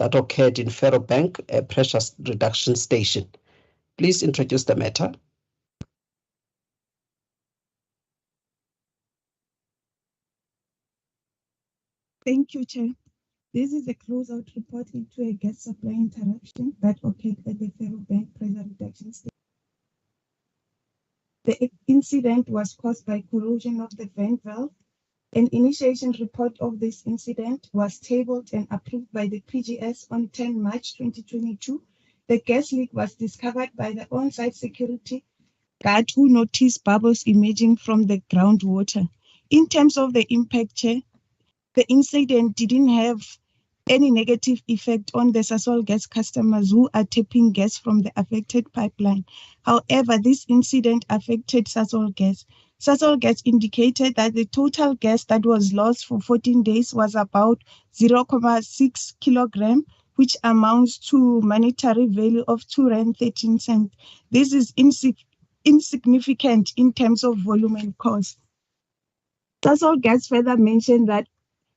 that occurred in Faro Bank, a pressure reduction station. Please introduce the matter. Thank you, Chair. This is a closeout report into a gas supply interruption that occurred at the Faro Bank pressure reduction station. The incident was caused by corrosion of the vent valve. An initiation report of this incident was tabled and approved by the PGS on 10 March 2022. The gas leak was discovered by the on-site security guard who noticed bubbles emerging from the groundwater. In terms of the impact, Chair, the incident didn't have any negative effect on the Sasol gas customers who are tapping gas from the affected pipeline. However, this incident affected Sasol gas. Sasol gas indicated that the total gas that was lost for 14 days was about 0.6 kilogram, which amounts to monetary value of R2.13. This is insignificant in terms of volume and cost. Sasol gas further mentioned that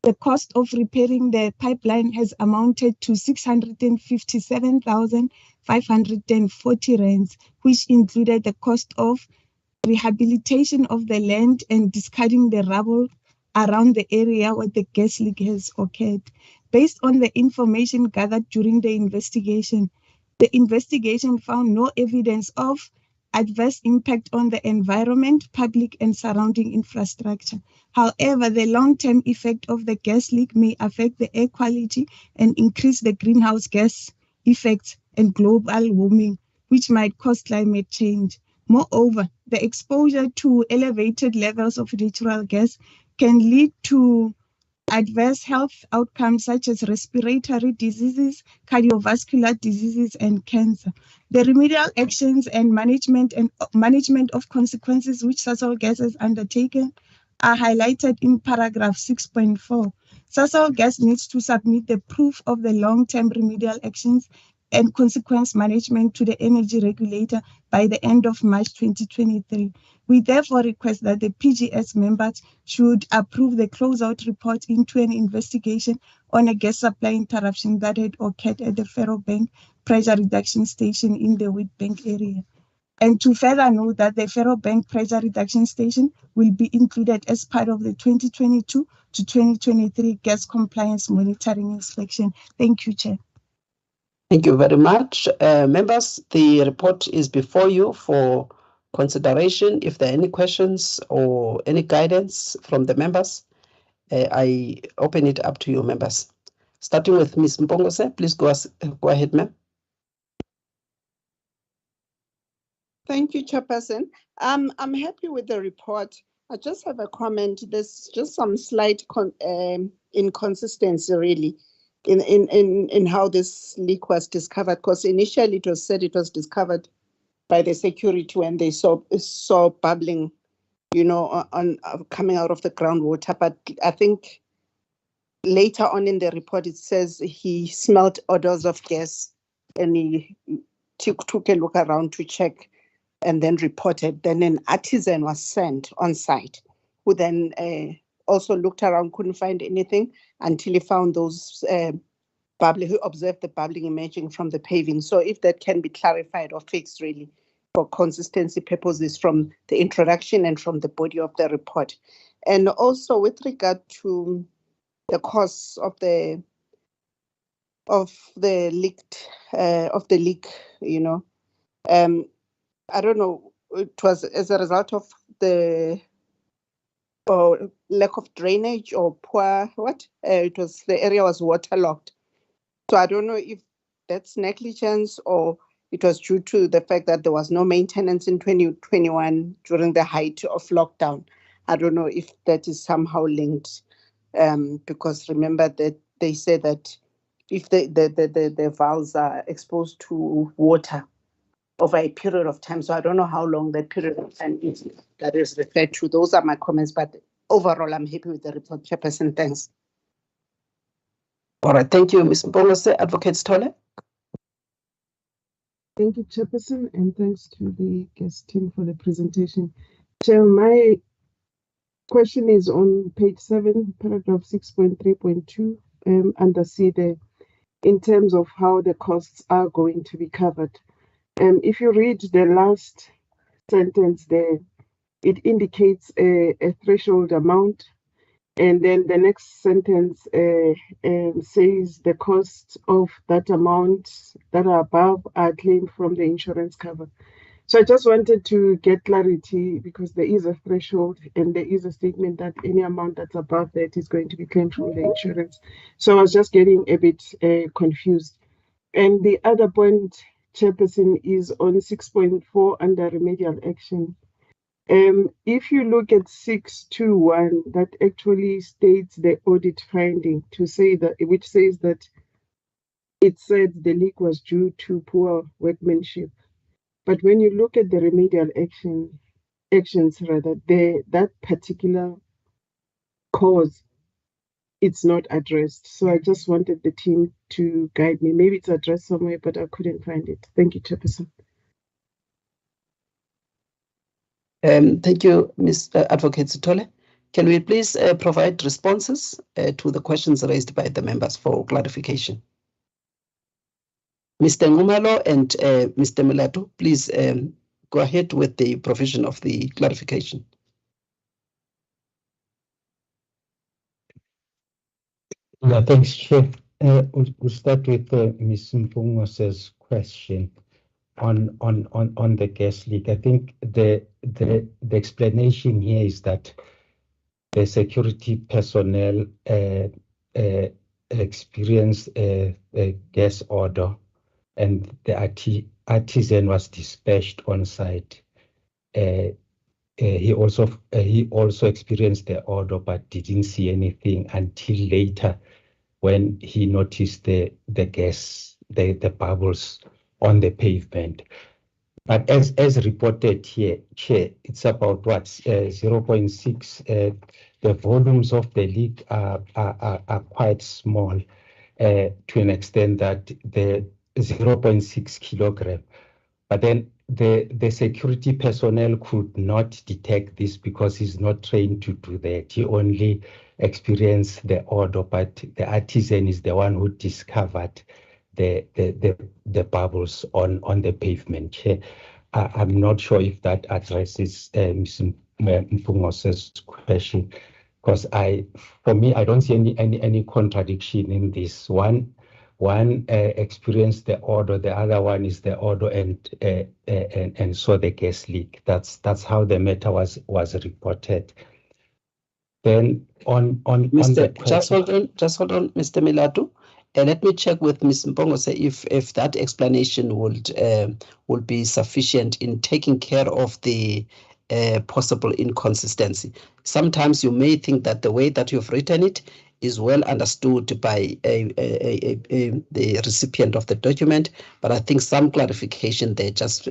the cost of repairing the pipeline has amounted to 657,540 rands, which included the cost of rehabilitation of the land and discarding the rubble around the area where the gas leak has occurred. Based on the information gathered during the investigation found no evidence of adverse impact on the environment, public and surrounding infrastructure. However, the long-term effect of the gas leak may affect the air quality and increase the greenhouse gas effects and global warming, which might cause climate change. Moreover, the exposure to elevated levels of natural gas can lead to adverse health outcomes such as respiratory diseases, cardiovascular diseases, and cancer. The remedial actions and management of consequences which Sasol Gas has undertaken are highlighted in paragraph 6.4. Sasol Gas needs to submit the proof of the long-term remedial actions and consequence management to the energy regulator by the end of March 2023. We therefore request that the PGS members should approve the closeout report into an investigation on a gas supply interruption that had occurred at the Faro Bank pressure reduction station in the Witbank area. And to further note that the Faro Bank pressure reduction station will be included as part of the 2022 to 2023 gas compliance monitoring inspection. Thank you, Chair. Thank you very much. Members, the report is before you for consideration. If there are any questions or any guidance from the members, I open it up to you, members. Starting with Ms. Mpongose, please go ahead, ma'am. Thank you, Chairperson. I'm happy with the report. I just have a comment. There's just some slight inconsistency, really, in how this leak was discovered. Because initially it was said it was discovered by the security when they saw bubbling, on coming out of the groundwater. But I think later on in the report it says he smelled odors of gas and he took a look around to check and then reported. Then an artisan was sent on site who then also looked around, couldn't find anything until he found those bubbling, who observed the bubbling emerging from the paving. So if that can be clarified or fixed, really, for consistency purposes from the introduction and from the body of the report. And also with regard to the cause of the leak, I don't know, it was as a result of the lack of drainage or poor it was, the area was waterlogged. So I don't know if that's negligence or it was due to the fact that there was no maintenance in 2021 during the height of lockdown. I don't know if that is somehow linked, because remember that they say that if the valves are exposed to water over a period of time, so I don't know how long that period of time is that is referred to. Those are my comments, but overall, I'm happy with the report, Chairperson. Thanks. All right, thank you, Ms. Mpongose. Advocate Stole. Thank you, Chairperson, and thanks to the guest team for the presentation. Chair, my question is on page 7, paragraph 6.3.2, under C there. in terms of how the costs are going to be covered. If you read the last sentence there, it indicates a threshold amount, and then the next sentence says the costs of that amount that are above are claimed from the insurance cover. So I just wanted to get clarity because there is a threshold and there is a statement that any amount that's above that is going to be claimed from the insurance. So I was just getting a bit confused. And the other point, Chairperson, is on 6.4 under remedial action. If you look at 621, that actually states the audit finding to say that, which says that it said the leak was due to poor workmanship. But when you look at the remedial actions rather, that particular cause, it's not addressed. So I just wanted the team to guide me. Maybe it's addressed somewhere, but I couldn't find it. Thank you, Chairperson. Thank you, Ms. Advocate Sithole. Can we please provide responses to the questions raised by the members for clarification? Mr. Ngumalo and Mr. Mulato, please go ahead with the provision of the clarification. Yeah, thanks, Chair. We'll start with Ms. Mpungose's question on the gas leak. I think the explanation here is that the security personnel experienced a gas odor, and the artisan was dispatched on site. He also experienced the odor, but didn't see anything until later when he noticed the gas, the bubbles on the pavement. But as reported here, Chair, it's about what 0.6. The volumes of the leak are quite small to an extent that the 0.6 kilogram. But then the security personnel could not detect this because he's not trained to do that. He only experienced the odor, but the artisan is the one who discovered the bubbles on the pavement. I'm not sure if that addresses Ms. Mpungose's question, because for me, I don't see any contradiction in this. One experienced the odor, the other one is the odor and saw the gas leak. That's how the matter was reported. Then on the question, just hold on, Mr. Milatu. Let me check with Ms. Mpongose if that explanation would be sufficient in taking care of the possible inconsistency. Sometimes you may think that the way that you've written it is well understood by the recipient of the document, but I think some clarification there. Just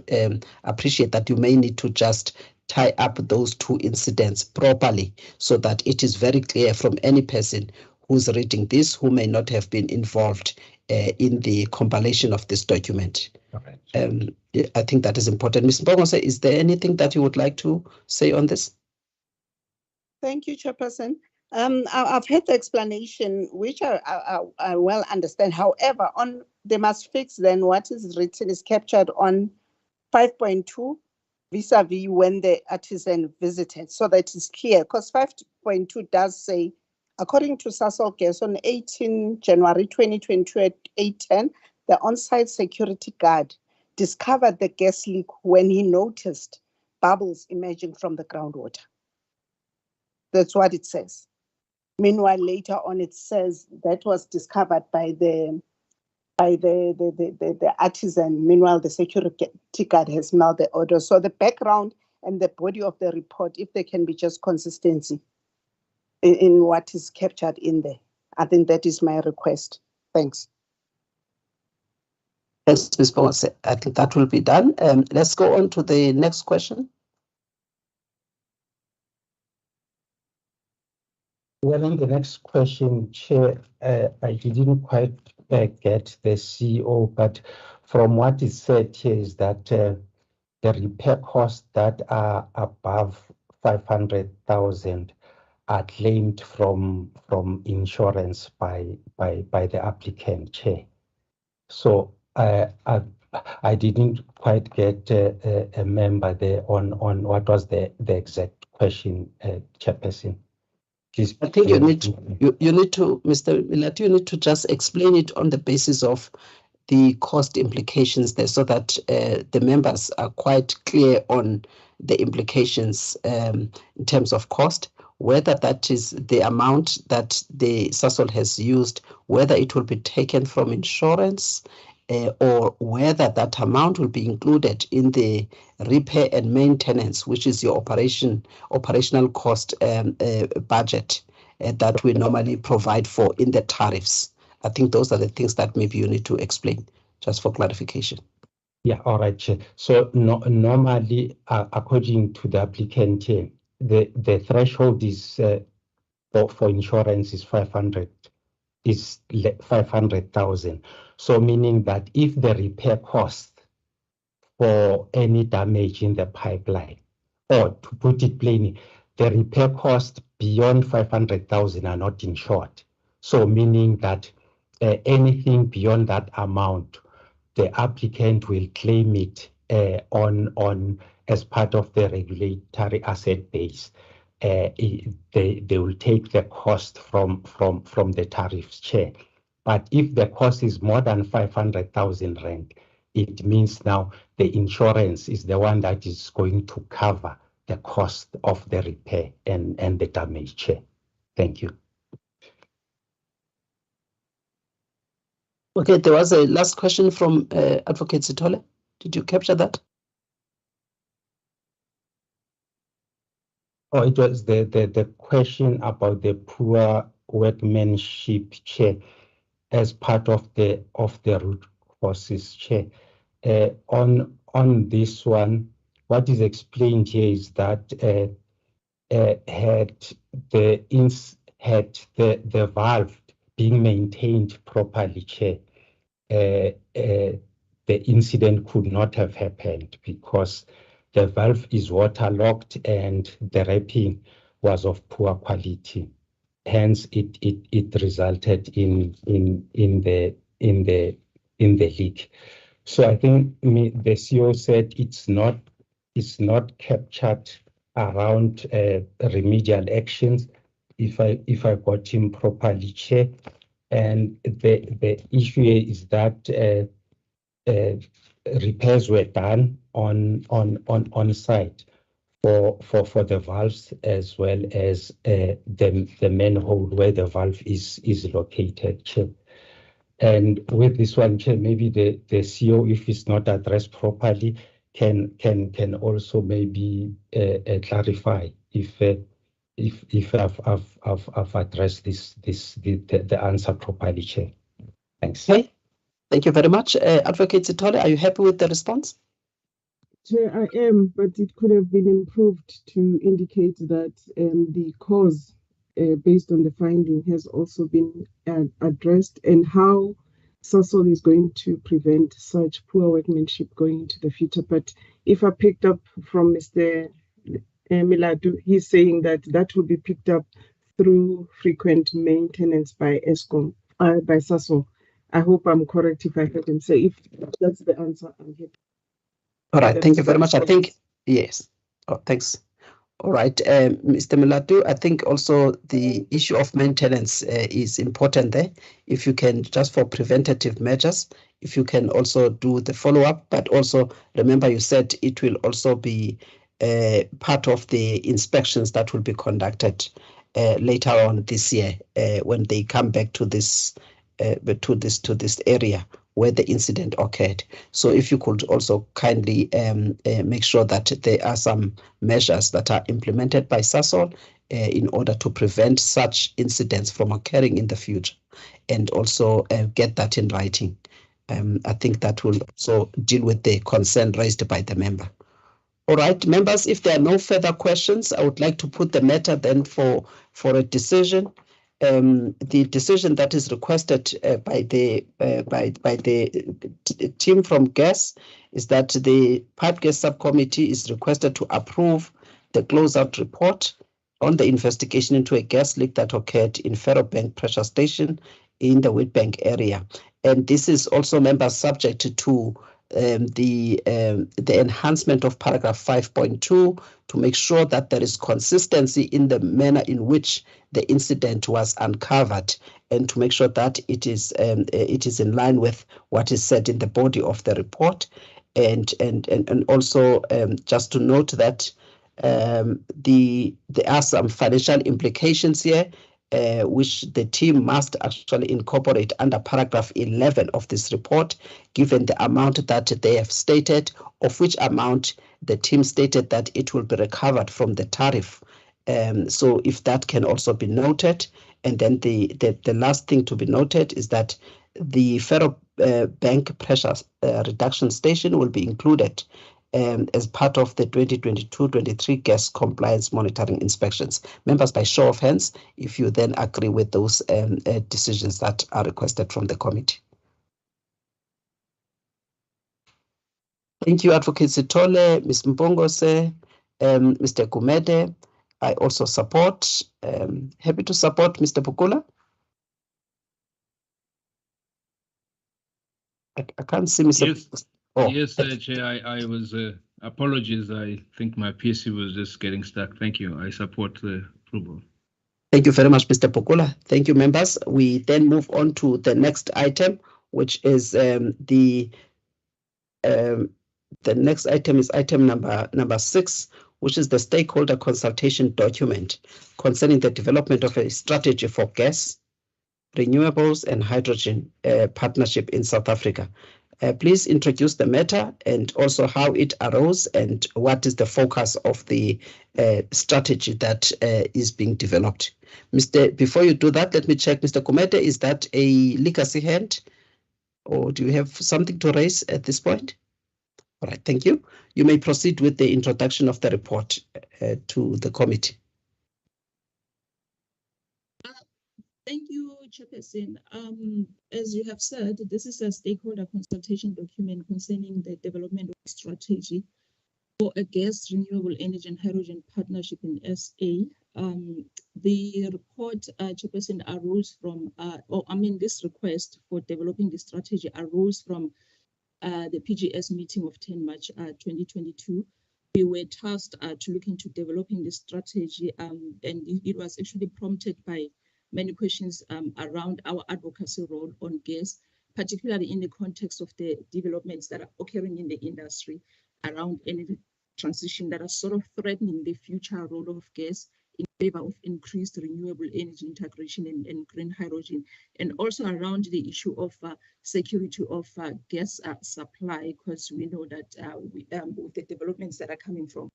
appreciate that you may need to just tie up those two incidents properly so that it is very clear from any person who's reading this who may not have been involved in the compilation of this document. Okay. I think that is important. Ms. Mbongose, is there anything that you would like to say on this? Thank you, Chairperson. I've heard the explanation, which I well understand. However, they must fix then what is written is captured on 5.2 vis-a-vis when the artisan visited, so that is clear. Because 5.2 does say, according to Sasol Gas, on 18 January 2022 at 8:10, the on-site security guard discovered the gas leak when he noticed bubbles emerging from the groundwater. That's what it says. Meanwhile, later on, it says that was discovered by the artisan. Meanwhile, the security guard has smelled the odor. So the background and the body of the report, if there can be just consistency in what is captured in there, I think that is my request. Thanks. Thanks, Ms. Bongose. I think that will be done. Let's go on to the next question. Well, on the next question, Chair, I didn't quite get the CEO, but from what is said here is that the repair costs that are above 500,000 are claimed from insurance by the applicant, Chair. So I didn't quite get a member there on what was the exact question, Chairperson. Please, I think you need to, Mr. Milatu, you need to just explain it on the basis of the cost implications there, so that the members are quite clear on the implications in terms of cost, whether that is the amount that the SASOL has used, whether it will be taken from insurance, or whether that amount will be included in the repair and maintenance, which is your operational cost budget that we normally provide for in the tariffs. I think those are the things that maybe you need to explain, just for clarification. Yeah, all right, Chair. So normally, according to the applicant, the threshold is for insurance is 500,000. So meaning that if the repair cost for any damage in the pipeline, or to put it plainly, the repair cost beyond 500,000 are not insured. So meaning that anything beyond that amount, the applicant will claim it on as part of the regulatory asset base. They will take the cost from the tariffs, Chair. But if the cost is more than 500,000 rand, it means now the insurance is the one that is going to cover the cost of the repair and the damage, Chair. Thank you. Okay, there was a last question from Advocate Sithole. Did you capture that? Oh, it was the question about the poor workmanship, Chair, as part of the root causes, Chair. On this one, what is explained here is that had the valve being maintained properly, Chair, the incident could not have happened, because the valve is waterlogged and the wrapping was of poor quality. Hence, it resulted in the leak. So I think the CEO said it's not captured around remedial actions, if I got him properly, Chair. And the issue is that repairs were done on site for the valves, as well as the manhole where the valve is located, Chair. And with this one, Chair, maybe the CEO, if it's not addressed properly, can also maybe clarify if I've addressed the answer properly, Chair. Thanks. Okay, thank you very much. Advocate Sithole, are you happy with the response? Chair, I am, but it could have been improved to indicate that the cause, based on the finding, has also been addressed, and how SASOL is going to prevent such poor workmanship going into the future. But if I picked up from Mr. Milatu, he's saying that will be picked up through frequent maintenance by ESCOM, by SASOL. I hope I'm correct if I heard him say. If that's the answer, I'm happy. All right, thank you very much. I think, yes. Oh, thanks. All right, Mr. Milatu, I think also the issue of maintenance is important there. If you can, just for preventative measures, if you can also do the follow-up, but also remember you said it will also be part of the inspections that will be conducted later on this year when they come back to this area where the incident occurred. So if you could also kindly make sure that there are some measures that are implemented by SASOL in order to prevent such incidents from occurring in the future, and also get that in writing. I think that will also deal with the concern raised by the member. All right, members, if there are no further questions, I would like to put the matter then for a decision. The decision that is requested by the team from gas is that the pipe gas subcommittee is requested to approve the closeout report on the investigation into a gas leak that occurred in Ferrobank pressure station in the Witbank area. And this is also, members, subject to the enhancement of paragraph 5.2 to make sure that there is consistency in the manner in which the incident was uncovered, and to make sure that it is in line with what is said in the body of the report. And also just to note that there are some financial implications here, which the team must actually incorporate under paragraph 11 of this report, given the amount that they have stated, of which amount the team stated that it will be recovered from the tariff. So if that can also be noted. And then the last thing to be noted is that the Ferro Bank pressure reduction station will be included as part of the 2022-23 gas compliance monitoring inspections. Members, by show of hands, if you then agree with those decisions that are requested from the committee. Thank you, Advocate Sitole, Ms. Mbongose, Mr. Gumede. I also support, happy to support Mr. Bukula. I can't see Mr. Yes, oh, yes, Chair, I was, apologies, I think my PC was just getting stuck. Thank you, I support the approval. Thank you very much, Mr. Pokula. Thank you, members. We then move on to the next item, which is the next item is item number 6, which is the stakeholder consultation document concerning the development of a strategy for gas, renewables, and hydrogen partnership in South Africa. Please introduce the matter and also how it arose and what is the focus of the strategy that is being developed. Before you do that, let me check, Mr. Kumete, is that a legacy hand, or do you have something to raise at this point? All right, thank you. You may proceed with the introduction of the report to the committee. Thank you, Chairperson. As you have said, this is a stakeholder consultation document concerning the development of strategy for a gas, renewable energy, and hydrogen partnership in SA. The report, Chairperson, arose from, this request for developing the strategy arose from the PGS meeting of 10 March 2022. We were tasked to look into developing the strategy, and it was actually prompted by many questions around our advocacy role on gas, particularly in the context of the developments that are occurring in the industry around energy transition that are sort of threatening the future role of gas in favor of increased renewable energy integration and green hydrogen, and also around the issue of security of gas supply, because we know that with the developments that are coming from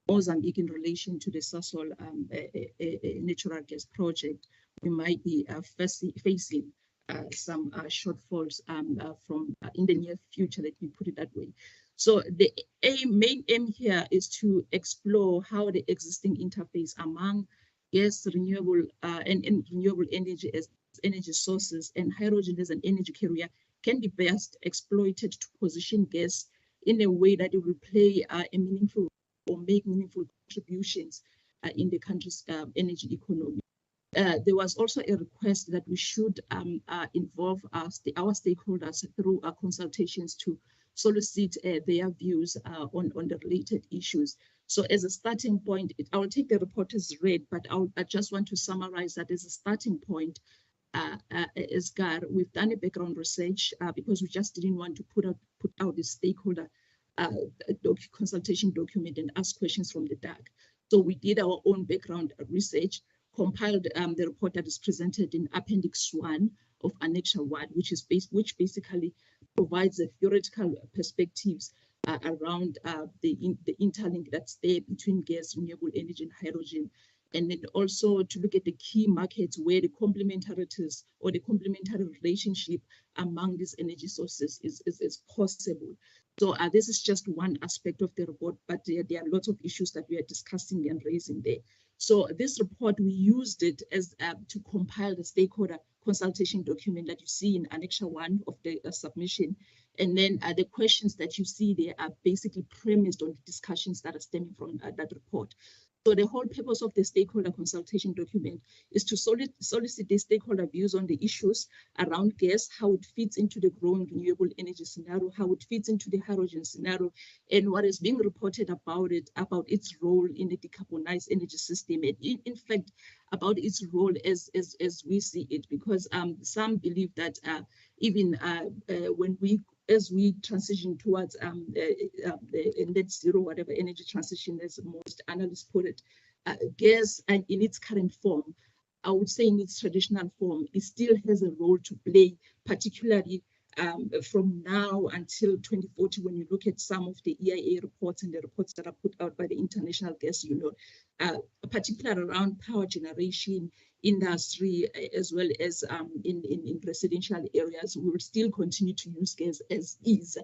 Mozambique in relation to the Sasol natural gas project, we might be facing some shortfalls from in the near future, let me put it that way. So the main aim here is to explore how the existing interface among gas, renewable and renewable energy as energy sources and hydrogen as an energy carrier can be best exploited to position gas in a way that it will play a meaningful or make meaningful contributions in the country's energy economy. There was also a request that we should involve our stakeholders through our consultations to solicit their views on the related issues. So as a starting point, I will take the report as read, but I just want to summarize that as a starting point. As GAR, we've done a background research because we just didn't want to put out the stakeholder consultation document and ask questions from the dark. So we did our own background research, compiled the report that is presented in Appendix 1 of Annex 1, which basically provides the theoretical perspectives around the interlink that's there between gas, renewable energy, and hydrogen, and then also to look at the key markets where the complementarities or the complementary relationship among these energy sources is possible. So this is just one aspect of the report, but there are lots of issues that we are discussing and raising there. So this report, we used it as to compile the stakeholder consultation document that you see in Annex 1 of the submission. And then the questions that you see there are basically premised on the discussions that are stemming from that report. So the whole purpose of the stakeholder consultation document is to solicit the stakeholder views on the issues around gas, how it fits into the growing renewable energy scenario, how it fits into the hydrogen scenario, and what is being reported about its role in the decarbonized energy system, and in fact, about its role as we see it, because some believe that even as we transition towards net zero, whatever energy transition, as most analysts put it, gas and in its current form, I would say in its traditional form, it still has a role to play, particularly from now until 2040, when you look at some of the EIA reports and the reports that are put out by the International Gas Union, particularly around power generation, industry, as well as in residential areas, we will still continue to use gas as is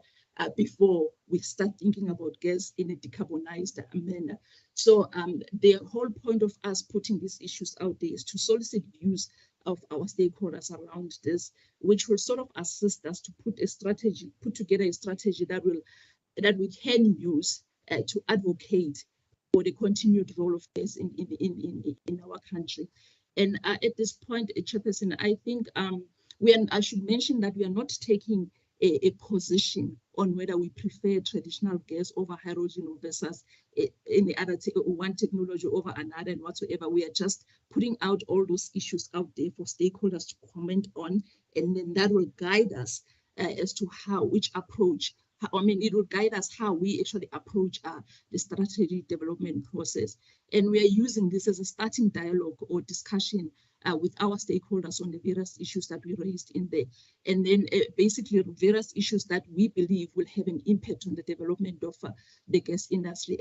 before we start thinking about gas in a decarbonized manner. So the whole point of us putting these issues out there is to solicit views of our stakeholders around this, which will sort of assist us to put together a strategy that we can use to advocate for the continued role of gas in our country. And at this point, Chairperson, I think I should mention that we are not taking a position on whether we prefer traditional gas over hydrogen versus any other one technology over another and whatsoever. We are just putting out all those issues out there for stakeholders to comment on, and then that will guide us as to which approach. I mean, it will guide us how we actually approach the strategy development process. And we are using this as a starting dialogue or discussion with our stakeholders on the various issues that we raised in there. And then basically various issues that we believe will have an impact on the development of the gas industry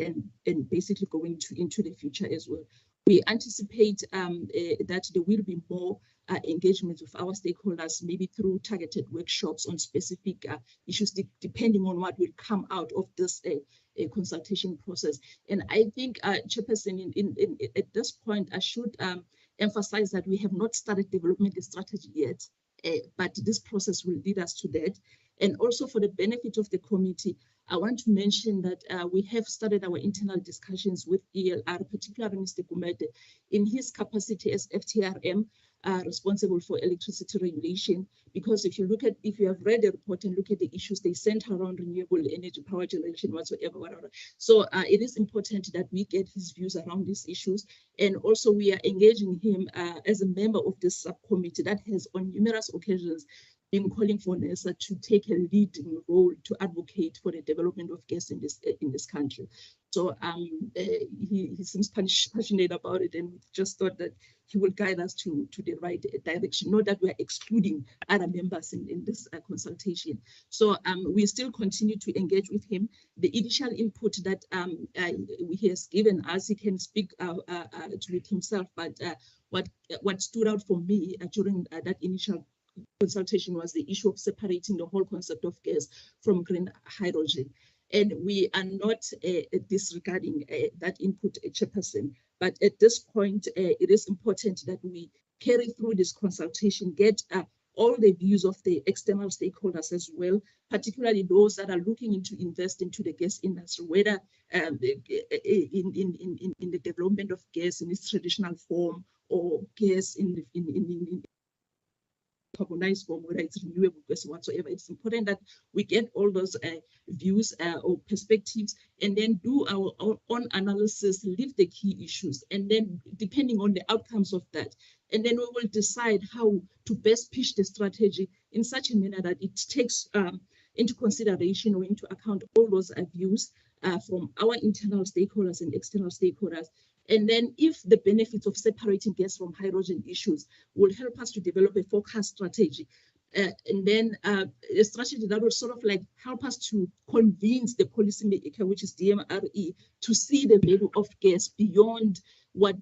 and basically going into the future as well. We anticipate that there will be more engagement with our stakeholders, maybe through targeted workshops on specific issues, depending on what will come out of this consultation process. And I think, Chairperson, at this point, I should emphasize that we have not started development strategy yet, but this process will lead us to that. And also for the benefit of the committee, I want to mention that we have started our internal discussions with ELR, particularly Mr. Gumede, in his capacity as FTRM, responsible for electricity regulation, because if you have read the report and look at the issues they center around renewable energy, power generation, whatever. So it is important that we get his views around these issues. And also we are engaging him as a member of this subcommittee that has on numerous occasions been calling for NESA to take a leading role to advocate for the development of gas in this country. So he seems passionate about it, and just thought that he will guide us to the right direction. Not that we are excluding other members in this consultation. So we still continue to engage with him. The initial input that he has given us, he can speak to it himself, but what stood out for me during that initial consultation was the issue of separating the whole concept of gas from green hydrogen. And we are not disregarding that input, Chairperson. But at this point, it is important that we carry through this consultation, get all the views of the external stakeholders as well, particularly those that are looking to invest into the gas industry, whether in the development of gas in its traditional form or gas in decarbonized form, whether it's renewable gas or whatsoever. It's important that we get all those views or perspectives and then do our own analysis, leave the key issues, and then depending on the outcomes of that, and then we will decide how to best pitch the strategy in such a manner that it takes into consideration or into account all those views from our internal stakeholders and external stakeholders. And then if the benefits of separating gas from hydrogen issues will help us to develop a forecast strategy, and then a strategy that will sort of like help us to convince the policymaker, which is DMRE, to see the value of gas beyond what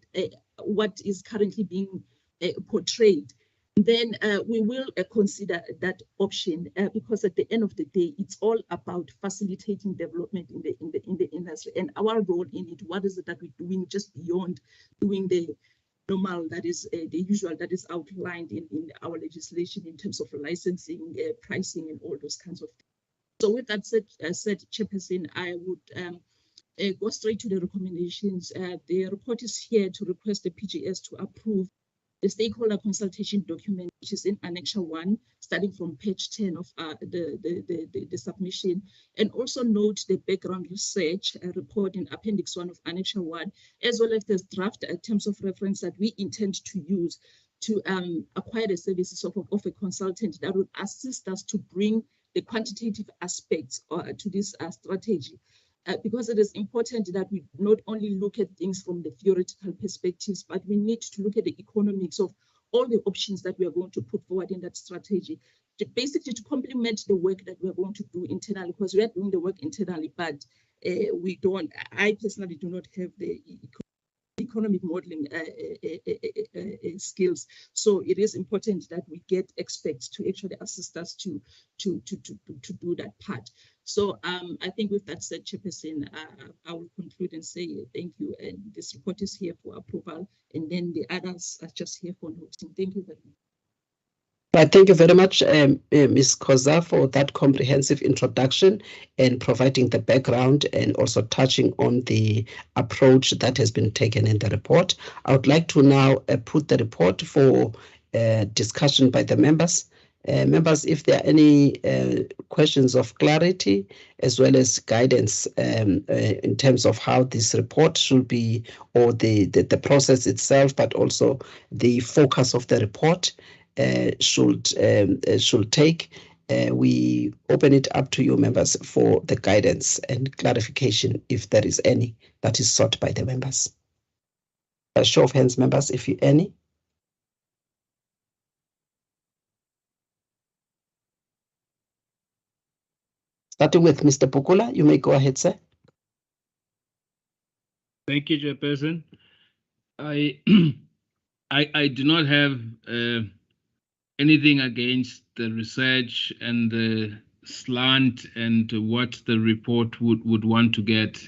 is currently being portrayed, then we will consider that option because at the end of the day, it's all about facilitating development in the industry, and our role in it. What is it that we're doing just beyond doing the normal, that is the usual that is outlined in our legislation in terms of licensing, pricing, and all those kinds of things. So with that said, Chairperson, I would go straight to the recommendations. The report is here to request the PGS to approve the stakeholder consultation document, which is in Annexure 1, starting from page 10 of the submission, and also note the background research report in Appendix 1 of Annexure 1, as well as the draft terms of reference that we intend to use to acquire the services of a consultant that would assist us to bring the quantitative aspects to this strategy. Because it is important that we not only look at things from the theoretical perspectives, but we need to look at the economics of all the options that we are going to put forward in that strategy, basically to complement the work that we are going to do internally, because we are doing the work internally, but I personally do not have the economic modeling skills. So it is important that we get experts to actually assist us to do that part. So I think with that said, Chairperson, I will conclude and say thank you. And this report is here for approval, and then the others are just here for noting. Thank you very much. Thank you very much, Ms. Koza, for that comprehensive introduction and providing the background and also touching on the approach that has been taken in the report. I would like to now put the report for discussion by the members. Members, if there are any questions of clarity as well as guidance in terms of how this report should be, or the process itself, but also the focus of the report, should take, we open it up to you members for the guidance and clarification if there is any that is sought by the members. A show of hands, members, if you any. Starting with Mr. Pukula, you may go ahead, sir. Thank you, Chairperson. I do not have anything against the research and the slant and what the report would want to get,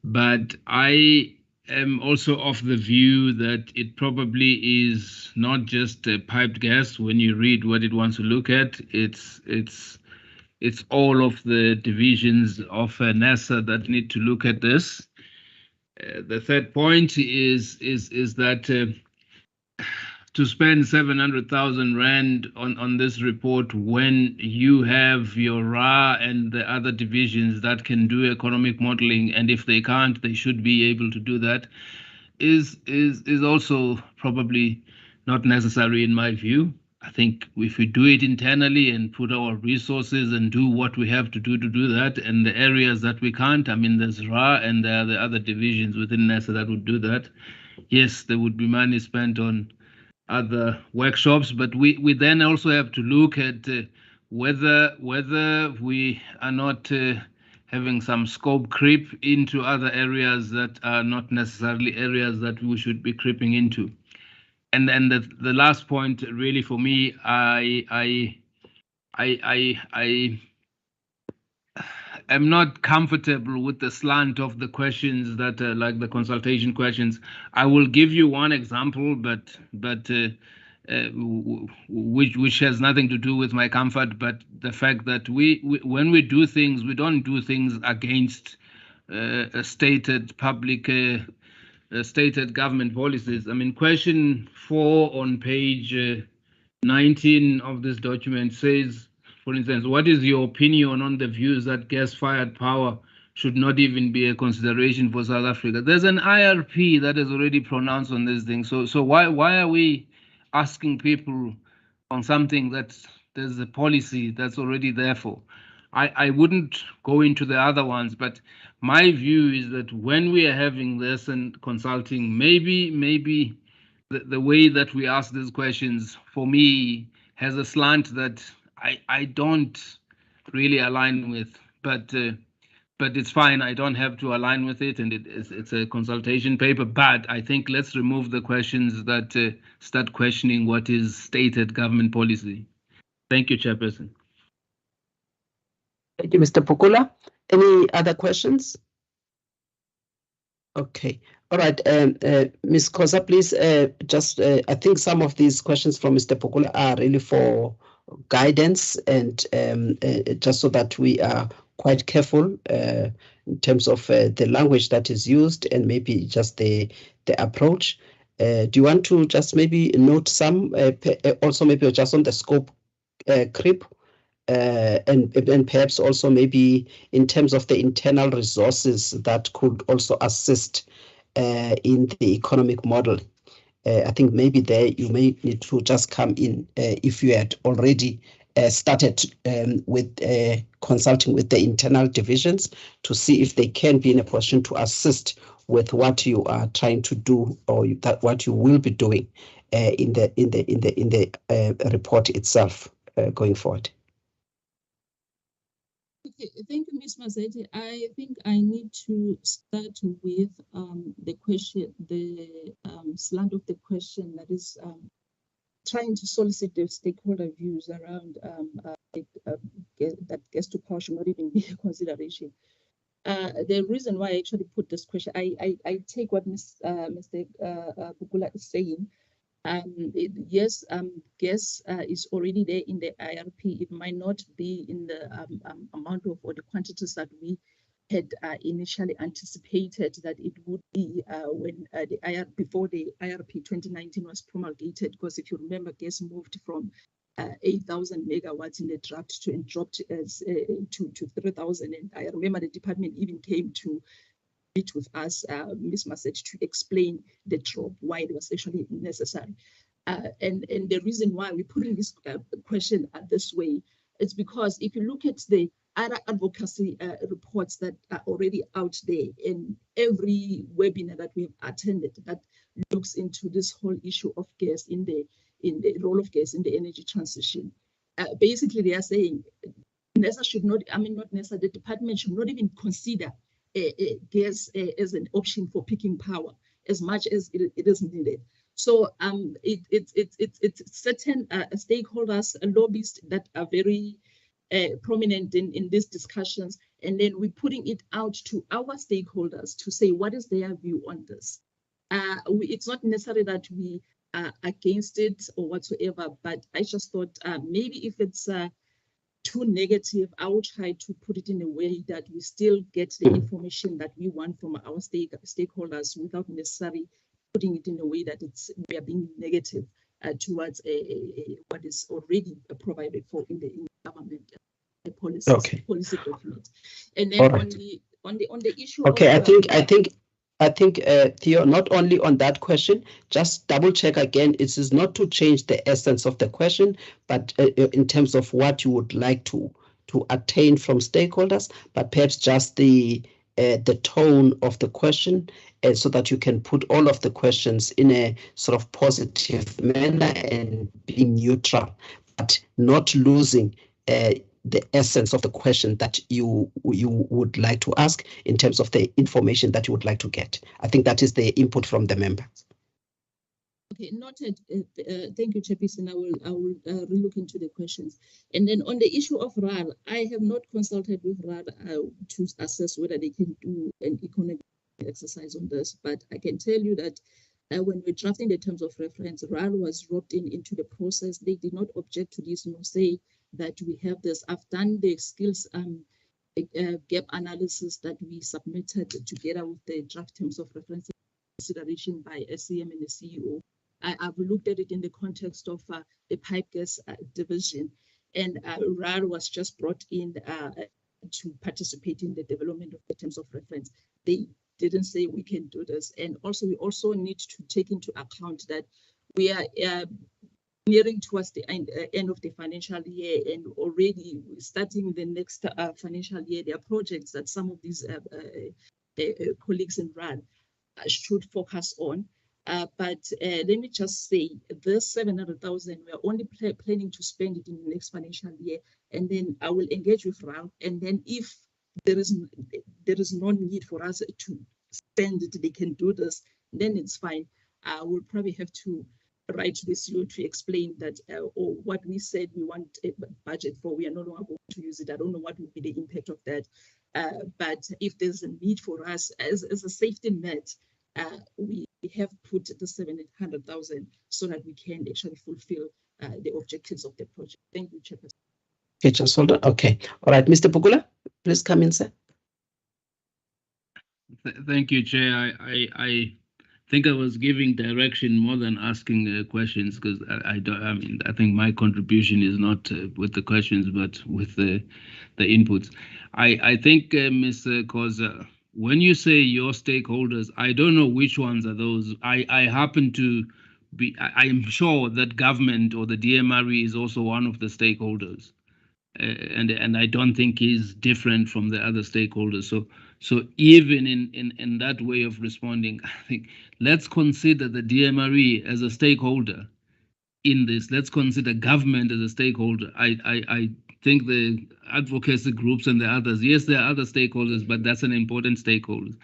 but I am also of the view that it probably is not just a piped gas. When you read what it wants to look at, it's all of the divisions of NASA that need to look at this. The third point is that to spend 700,000 Rand on this report when you have your RA and the other divisions that can do economic modeling, and if they can't, they should be able to do that, is also probably not necessary in my view. I think if we do it internally and put our resources and do what we have to do that, and the areas that we can't, I mean, there's RA and there are the other divisions within NASA that would do that. Yes, there would be money spent on other workshops, but we then also have to look at whether we are not having some scope creep into other areas that are not necessarily areas that we should be creeping into. And then the last point, really, for me, I am not comfortable with the slant of the questions that like the consultation questions. I will give you one example, but which has nothing to do with my comfort, but the fact that when we do things, we don't do things against stated public stated government policies. I mean, question 4 on page 19 of this document says, for instance, what is your opinion on the views that gas-fired power should not even be a consideration for South Africa? There's an IRP that is already pronounced on this thing. So why are we asking people on something that there's a policy that's already there for? I wouldn't go into the other ones, but my view is that when we are having this and consulting, maybe the way that we ask these questions, for me, has a slant that I don't really align with, but it's fine. I don't have to align with it, and it's a consultation paper. But I think let's remove the questions that start questioning what is stated government policy. Thank you, Chairperson. Thank you, Mr. Pukula. Any other questions? Okay. All right. Ms. Koza, please, I think some of these questions from Mr. Pukula are really for guidance and just so that we are quite careful in terms of the language that is used and maybe just the approach. Do you want to just maybe note some, also maybe just on the scope creep, and perhaps also maybe in terms of the internal resources that could also assist in the economic model? I think maybe there you may need to just come in if you had already started with consulting with the internal divisions to see if they can be in a position to assist with what you are trying to do, or what you will be doing in the report itself going forward. Okay, thank you, Ms. Mazzetti. I think I need to start with the question, the slant of the question that is trying to solicit the stakeholder views around that gas to power should not even be a consideration. The reason why I actually put this question, I take what Mr. Bukula is saying. Yes, gas is already there in the IRP. It might not be in the amount of or the quantities that we had initially anticipated that it would be when before the IRP 2019 was promulgated. Because if you remember, gas moved from 8,000 megawatts in the draft and dropped to 3,000. And I remember the department even came to meet with us, Ms. Mazzetti, to explain the drop, why it was actually necessary. And the reason why we're putting this question this way is because if you look at the other advocacy reports that are already out there, in every webinar that we've attended that looks into this whole issue of gas in the role of gas in the energy transition, basically they are saying NESA should not, not NESA, the department should not even consider gas as an option for peaking power as much as it is needed. So it's certain stakeholders, lobbyists that are very prominent in these discussions, and then we're putting it out to our stakeholders to say what is their view on this. It's not necessary that we are against it or whatsoever, but I just thought maybe if it's too negative, I will try to put it in a way that we still get the information that we want from our stakeholders without necessarily putting it in a way that we are being negative towards what is already provided for in the government policy document. And then on the issue. Okay, of, I think Theo, not only on that question, just double check again. It is not to change the essence of the question, but in terms of what you would like to attain from stakeholders, but perhaps just the tone of the question, so that you can put all of the questions in a sort of positive manner and being neutral, but not losing the essence of the question that you would like to ask in terms of the information that you would like to get. I think that is the input from the members. Okay, noted. Thank you, Chairperson. I will relook into the questions. And then on the issue of RAL, I have not consulted with RAL to assess whether they can do an economic exercise on this, but I can tell you that when we're drafting the terms of reference, RAL was roped into the process. They did not object to this, nor say that we have this. I've done the skills gap analysis that we submitted together with the draft terms of reference consideration by SCM and the CEO. I've looked at it in the context of the pipe gas division, and RAL was just brought in to participate in the development of the terms of reference. They didn't say we can do this. And also, we also need to take into account that we are nearing towards the end of the financial year, and already starting the next financial year, there are projects that some of these colleagues in RAL should focus on. But let me just say, this 700,000, we're only planning to spend it in the next financial year, and then I will engage with RAL, and then if there is no need for us to spend it, they can do this, then it's fine. We'll probably have to write to the CEO to explain that or what we said we want a budget for, we are no longer going to use it. I don't know what will be the impact of that. But if there's a need for us as a safety net, we have put the 700,000 so that we can actually fulfill the objectives of the project. Thank you, Chairperson. Okay, just hold on. Okay. All right, Mr. Bukula, please come in, sir. Thank you, Chair. I think I was giving direction more than asking questions, because I don't. I mean, I think my contribution is not with the questions, but with the inputs. I think, Ms. Koza, when you say your stakeholders, I don't know which ones are those. I happen to be. I am sure that government or the DMRE is also one of the stakeholders. And I don't think he's different from the other stakeholders. So even in that way of responding, I think let's consider the DMRE as a stakeholder in this. Let's consider government as a stakeholder. I think the advocacy groups and the others, yes, there are other stakeholders, but that's an important stakeholder.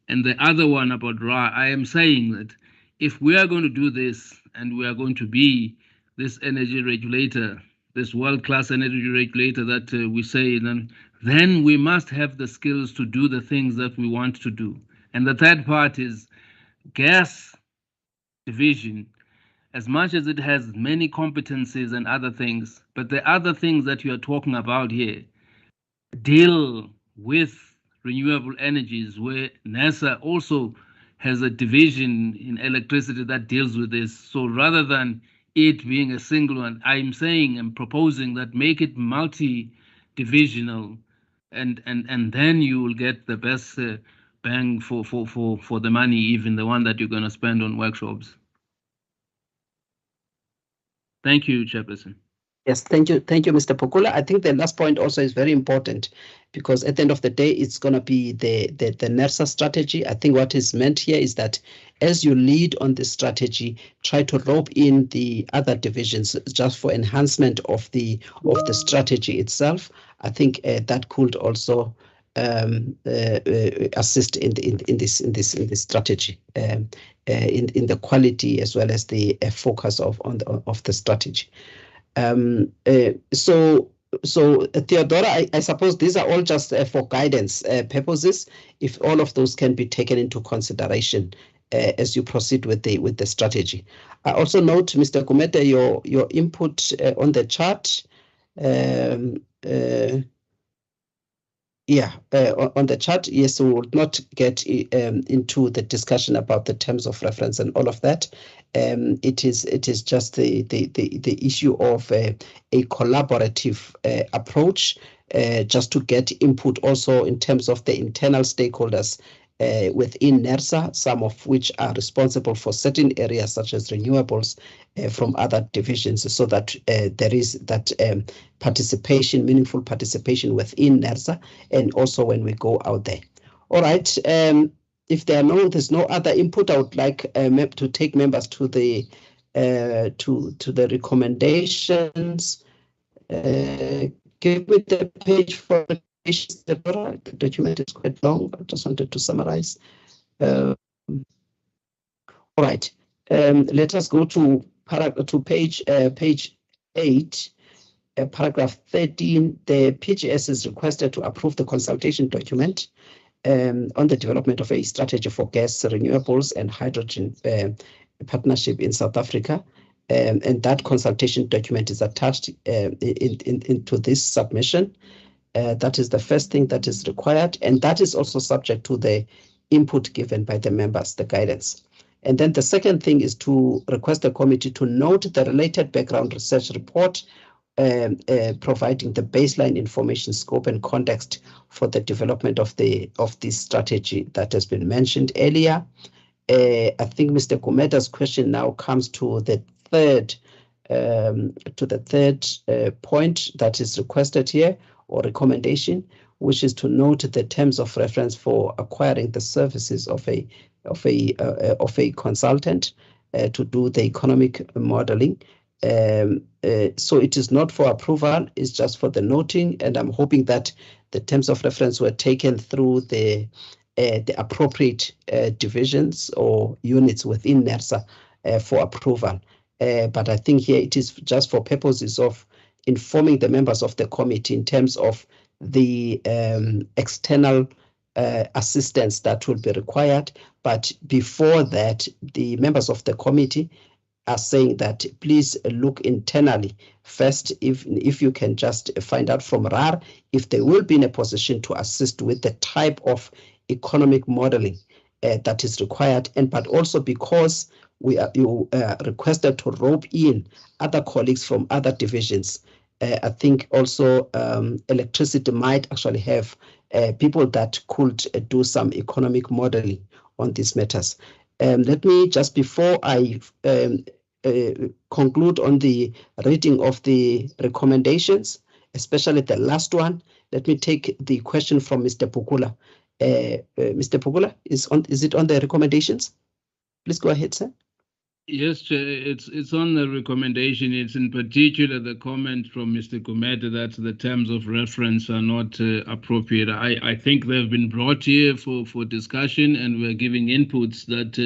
And the other one about RA, I am saying that if we are going to do this and we are going to be this energy regulator, this world-class energy regulator that we say, then we must have the skills to do the things that we want to do. And the third part is gas division, as much as it has many competencies and other things, but the other things that you are talking about here deal with renewable energies, where NASA also has a division in electricity that deals with this. So rather than it being a single one, I'm saying and proposing that make it multi-divisional, and then you will get the best bang for the money, even the one that you're going to spend on workshops. Thank you, Chairperson. Yes, thank you, Mr. Pokula. I think the last point also is very important, because at the end of the day, it's going to be the NERSA strategy. I think what is meant here is that as you lead on this strategy, try to rope in the other divisions just for enhancement of the strategy itself. I think that could also assist in this strategy, in the quality as well as the focus of the strategy. So Theodora, I suppose these are all just for guidance purposes, if all of those can be taken into consideration as you proceed with the strategy. I also note, Mr. Kumete, your input on the chart. On the chart, yes, we will not get into the discussion about the terms of reference and all of that. It is just the issue of a collaborative approach, just to get input also in terms of the internal stakeholders within NERSA, some of which are responsible for certain areas such as renewables from other divisions, so that there is that participation, meaningful participation within NERSA, and also when we go out there. All right. If there's no other input, I would like to take members to the recommendations. Give me the page for the document is quite long. I just wanted to summarize. All right. Let us go to page 8. Paragraph 13, the PGS is requested to approve the consultation document on the development of a strategy for gas, renewables, and hydrogen partnership in South Africa. And that consultation document is attached into this submission. That is the first thing that is required, and that is also subject to the input given by the members, the guidance. And then the second thing is to request the committee to note the related background research report, providing the baseline information, scope, and context for the development of this strategy that has been mentioned earlier. I think Mr. Kumeta's question now comes to the third point that is requested here, or recommendation, which is to note the terms of reference for acquiring the services of a consultant to do the economic modeling. So it is not for approval, it's just for the noting, and I'm hoping that the terms of reference were taken through the appropriate divisions or units within NERSA for approval. But I think here it is just for purposes of informing the members of the committee in terms of the external assistance that will be required. But before that, the members of the committee are saying that please look internally first, if you can just find out from RAR if they will be in a position to assist with the type of economic modeling that is required, and but also because you requested to rope in other colleagues from other divisions. I think also electricity might actually have people that could do some economic modeling on these matters. Let me just, before I conclude on the reading of the recommendations, especially the last one, let me take the question from Mr. Pukula. Mr. Pukula, is it on the recommendations? Please go ahead, sir. Yes, Chair, it's on the recommendation. It's in particular the comment from Mr. Gumede that the terms of reference are not appropriate. I think they've been brought here for discussion, and we're giving inputs that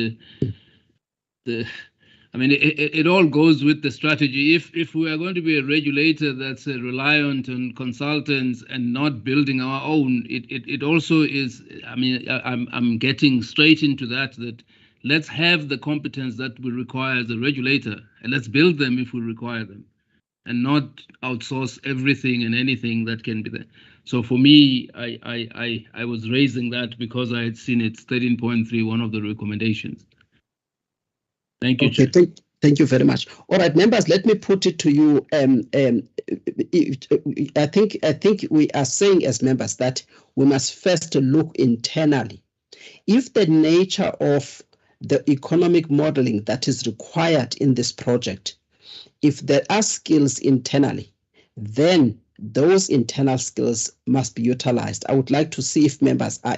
it all goes with the strategy. If we are going to be a regulator that's reliant on consultants and not building our own, it also is. I'm getting straight into that let's have the competence that we require as a regulator, and let's build them if we require them, and not outsource everything and anything that can be there. So for me, I was raising that because I had seen it's 13.3, one of the recommendations. Thank you, Chair. Thank you very much. All right, members, let me put it to you. I think we are saying as members that we must first look internally. If the nature of the economic modeling that is required in this project, if there are skills internally, then those internal skills must be utilized. I would like to see if members are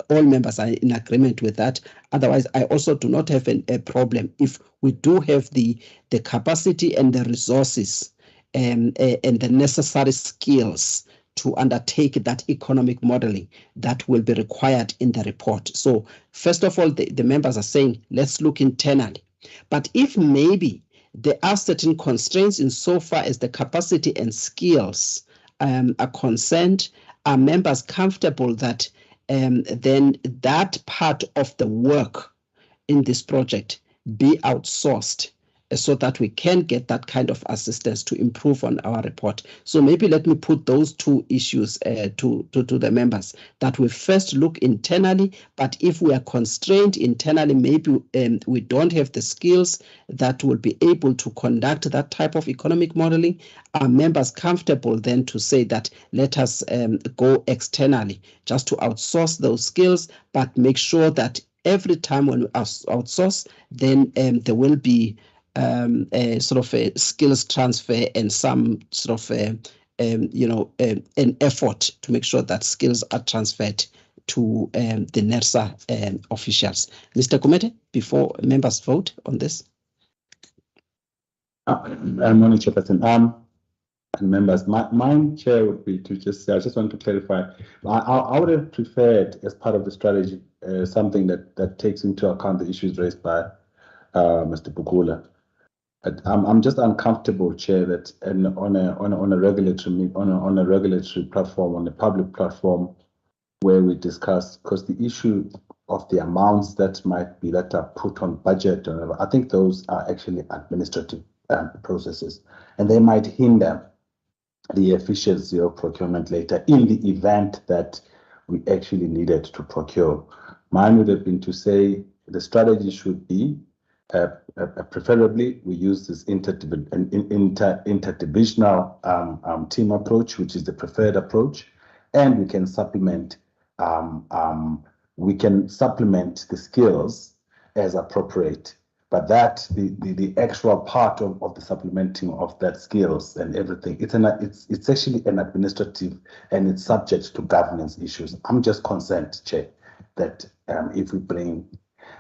all members are in agreement with that. Otherwise, I also do not have a problem if we do have the capacity and the resources and the necessary skills to undertake that economic modeling that will be required in the report. So first of all, the members are saying, let's look internally. But if maybe there are certain constraints insofar as the capacity and skills are concerned, are members comfortable that then that part of the work in this project be outsourced so that we can get that kind of assistance to improve on our report? So maybe let me put those two issues to the members, that we first look internally, but if we are constrained internally, maybe we don't have the skills that will be able to conduct that type of economic modeling, are members comfortable then to say that let us go externally just to outsource those skills, but make sure that every time when we outsource, then there will be a sort of a skills transfer and some sort of an effort to make sure that skills are transferred to the NERSA officials. Mr. Gumede, before members vote on this. Morning, Chairperson. And members, my chair would be to just say, I just want to clarify. I would have preferred, as part of the strategy, something that takes into account the issues raised by Mr. Pukula. I'm just uncomfortable, Chair, that on a regulatory platform, on a public platform, where we discuss, because the issue of the amounts that are put on budget or whatever, I think those are actually administrative processes, and they might hinder the efficiency of procurement later in the event that we actually needed to procure. Mine would have been to say the strategy should be preferably we use this interdivisional team approach, which is the preferred approach, and we can supplement the skills as appropriate. But that the actual part of the supplementing of that skills and everything, it's actually an administrative, and it's subject to governance issues. I'm just concerned, Chair, that if we bring,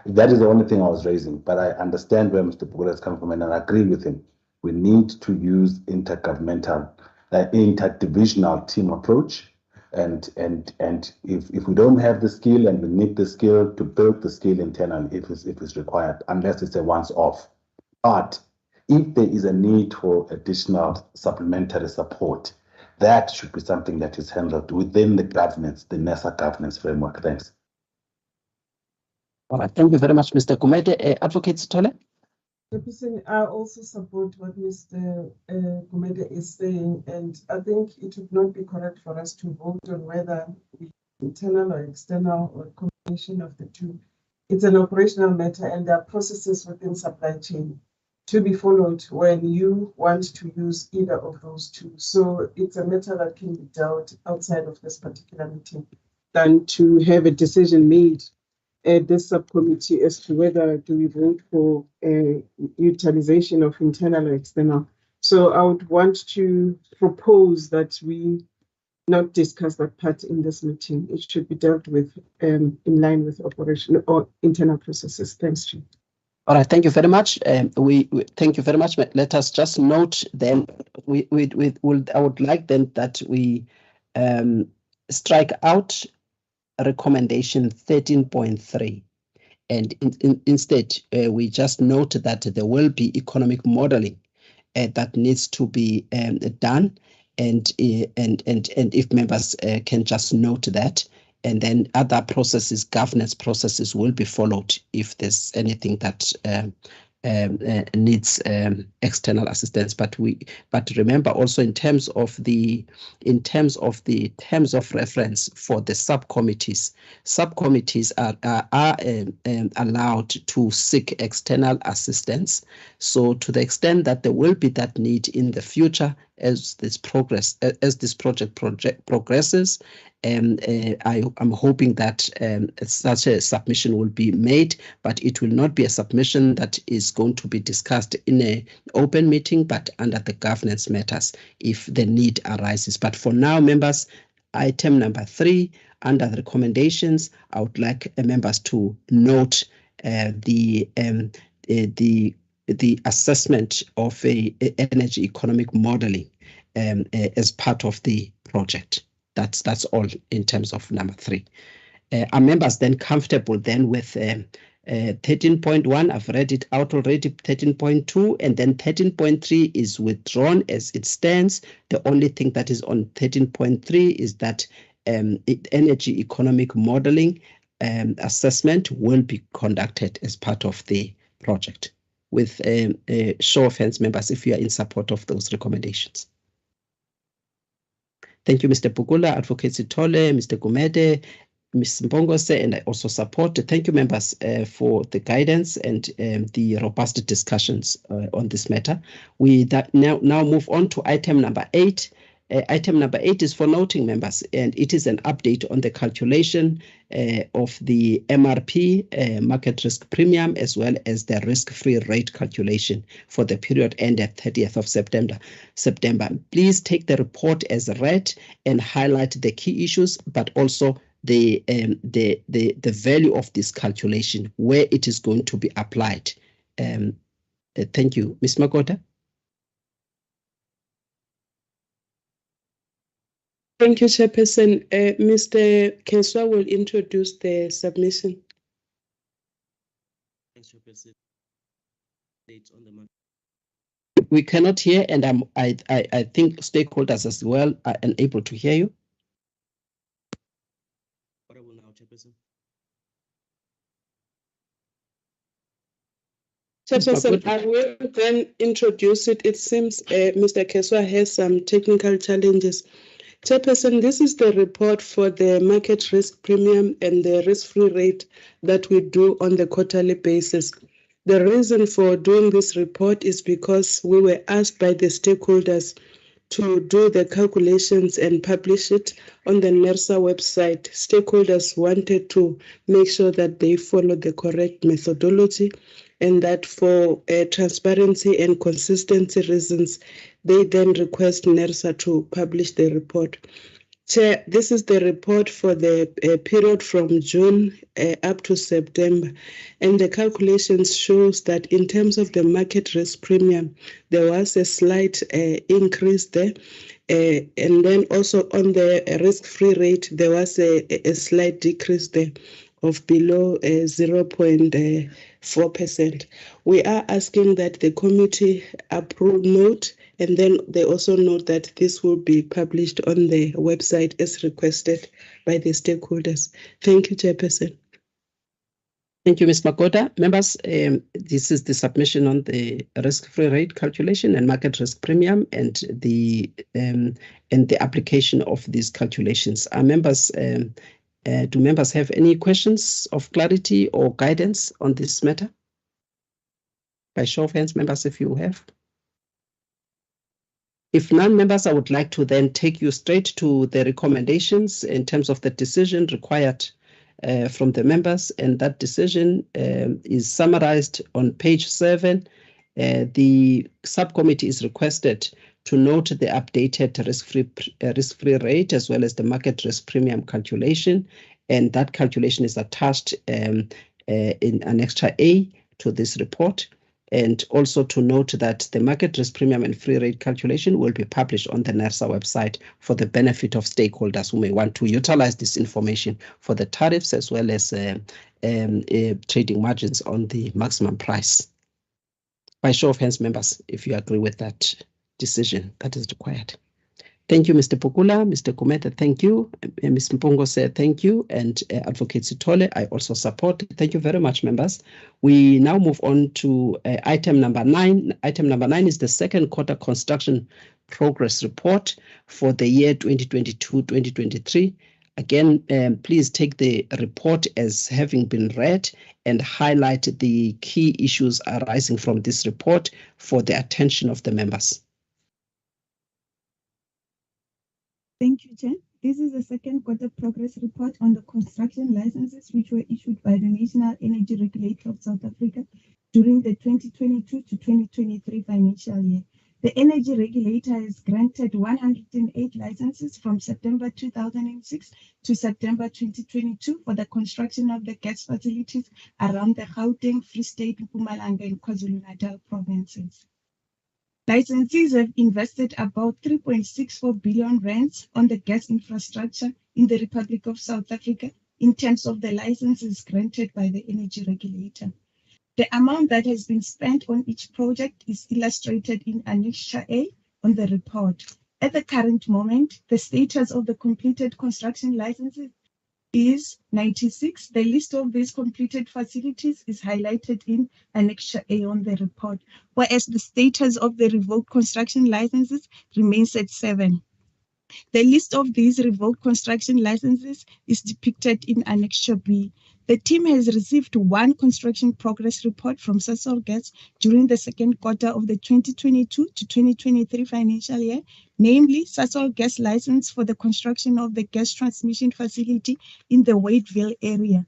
that is the only thing I was raising, but I understand where Mr. Pukula is coming from, and I agree with him. We need to use interdivisional team approach, and if we don't have the skill, and we need the skill, to build the skill internally if it's required, unless it's a once-off. But if there is a need for additional supplementary support, that should be something that is handled within the governance, the NERSA governance framework. Thanks. All right, thank you very much, Mr. Gumede. Advocate Sithole? Chairperson, I also support what Mr. Gumede is saying, and I think it would not be correct for us to vote on whether we internal or external or a combination of the two. It's an operational matter, and there are processes within supply chain to be followed when you want to use either of those two. So it's a matter that can be dealt outside of this particular meeting than to have a decision made at this subcommittee as to whether do we vote for utilization of internal or external. So I would want to propose that we not discuss that part in this meeting. It should be dealt with in line with operational or internal processes. Thanks, Chair. All right, thank you very much. We thank you very much. Let us just note then. I would like then that we strike out recommendation 13.3, and instead we just note that there will be economic modeling that needs to be done, and if members can just note that. And then other processes, governance processes, will be followed if there's anything that needs external assistance. But remember also in terms of the terms of reference for the subcommittees are allowed to seek external assistance. So to the extent that there will be that need in the future as this project progresses, I'm hoping that such a submission will be made, but it will not be a submission that is going to be discussed in an open meeting, but under the governance matters if the need arises. But for now, members, item number 3, under the recommendations, I would like members to note the assessment of a energy economic modeling as part of the project. That's all in terms of number 3. Are members then comfortable then with 13.1? I've read it out already. 13.2 and then 13.3 is withdrawn as it stands. The only thing that is on 13.3 is that energy economic modeling assessment will be conducted as part of the project. With a show of hands, members, if you are in support of those recommendations. Thank you, Mr. Pukula, Advocate Sithole, Mr. Gumede, Ms. Mbongose, and I also support. Thank you, members, for the guidance and the robust discussions on this matter. We now move on to item number 8. Item number 8 is for noting, members, and it is an update on the calculation of the MRP, market risk premium, as well as the risk-free rate calculation for the period ended 30th of September. Please take the report as read and highlight the key issues, but also the value of this calculation, where it is going to be applied. Thank you. Ms. Makota. Thank you, Chairperson. Mr. Keswa will introduce the submission. Thanks, Chairperson. We cannot hear, and I think stakeholders as well are unable to hear you. Audible now, Chairperson. Chairperson, I will then introduce it. It seems Mr. Keswa has some technical challenges. Chairperson, this is the report for the market risk premium and the risk-free rate that we do on the quarterly basis. The reason for doing this report is because we were asked by the stakeholders to do the calculations and publish it on the NERSA website. Stakeholders wanted to make sure that they follow the correct methodology, and that for transparency and consistency reasons, they then request NERSA to publish the report. Chair, this is the report for the period from June up to September, and the calculations shows that in terms of the market risk premium, there was a slight increase there, and then also on the risk-free rate, there was a slight decrease there of below 0.4%. We are asking that the committee approve note, and then they also note that this will be published on the website as requested by the stakeholders. Thank you, Chairperson. Thank you, Ms. Makota. Members, this is the submission on the risk-free rate calculation and market risk premium and the application of these calculations. Do members have any questions of clarity or guidance on this matter? By show of hands, members, if you have. If none, members, I would like to then take you straight to the recommendations in terms of the decision required from the members, and that decision is summarized on page 7. The subcommittee is requested to note the updated risk-free rate as well as the market risk premium calculation, and that calculation is attached in Annexure A to this report. And also to note that the market risk premium and free rate calculation will be published on the NERSA website for the benefit of stakeholders who may want to utilize this information for the tariffs as well as trading margins on the maximum price. By show of hands, members, if you agree with that decision that is required. Thank you, Mr. Pukula, Mr. Kumete, thank you. Ms. Mpungo said thank you, and Advocate Sitole, I also support. Thank you very much, members. We now move on to item number 9. Item number 9 is the second quarter construction progress report for the year 2022-2023. Again, please take the report as having been read and highlight the key issues arising from this report for the attention of the members. Thank you, Chair. This is the second quarter progress report on the construction licenses which were issued by the National Energy Regulator of South Africa during the 2022 to 2023 financial year. The Energy Regulator has granted 108 licenses from September 2006 to September 2022 for the construction of the gas facilities around the Gauteng, Free State, Mpumalanga, and KwaZulu-Natal provinces. Licensees have invested about 3.64 billion rands on the gas infrastructure in the Republic of South Africa in terms of the licenses granted by the Energy Regulator. The amount that has been spent on each project is illustrated in Annexure A on the report. At the current moment, the status of the completed construction licenses is 96. The list of these completed facilities is highlighted in Annexure A on the report, whereas the status of the revoked construction licenses remains at 7. The list of these revoked construction licenses is depicted in Annexure B. The team has received one construction progress report from Sasol Gas during the second quarter of the 2022 to 2023 financial year, namely Sasol Gas license for the construction of the gas transmission facility in the Wadeville area.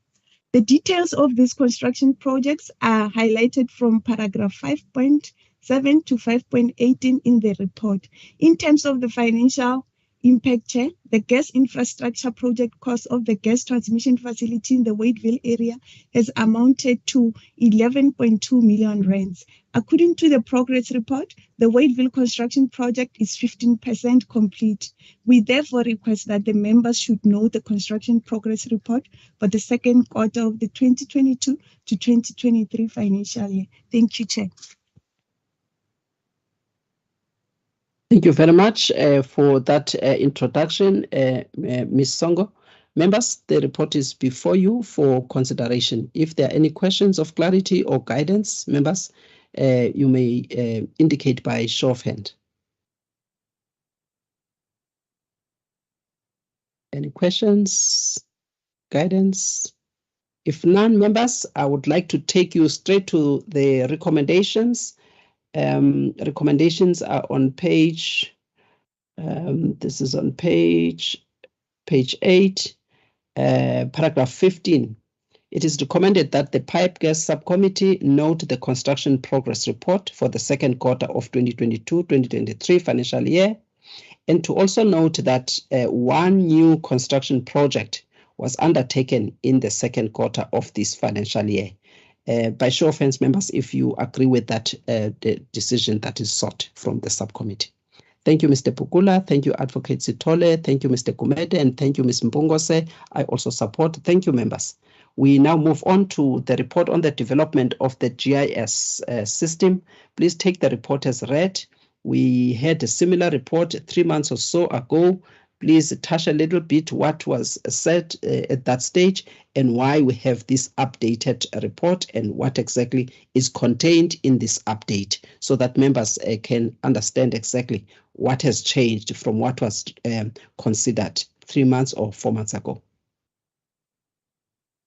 The details of these construction projects are highlighted from paragraph 5.7 to 5.18 in the report. In terms of the financial impact, Chair, the gas infrastructure project cost of the gas transmission facility in the Wadeville area has amounted to 11.2 million rands. According to the progress report, the Wadeville construction project is 15% complete. We therefore request that the members should know the construction progress report for the second quarter of the 2022 to 2023 financial year. Thank you, Chair. Thank you very much for that introduction, Ms. Songo. Members, the report is before you for consideration. If there are any questions of clarity or guidance, members, you may indicate by show of hand. Any questions, guidance? If none, members, I would like to take you straight to the recommendations. Recommendations are on page, this is on page 8, paragraph 15. It is recommended that the Pipe Gas Subcommittee note the construction progress report for the second quarter of 2022-2023 financial year, and to also note that one new construction project was undertaken in the second quarter of this financial year. By show of hands, members, if you agree with that the decision that is sought from the subcommittee. Thank you, Mr. Pukula. Thank you, Advocate Sitole. Thank you, Mr. Kumede, and thank you, Ms. Mpungose. I also support. Thank you, members. We now move on to the report on the development of the GIS system. Please take the report as read. We had a similar report 3 months or so ago. please touch a little bit what was said at that stage and why we have this updated report and what exactly is contained in this update, so that members can understand exactly what has changed from what was considered 3 months or 4 months ago.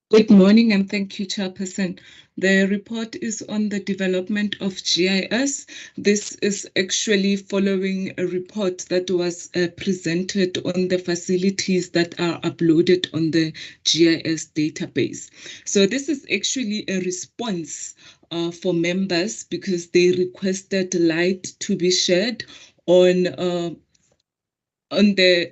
Good morning and thank you, Chairperson. The report is on the development of GIS. This is actually following a report that was presented on the facilities that are uploaded on the GIS database. So this is actually a response for members because they requested light to be shed on the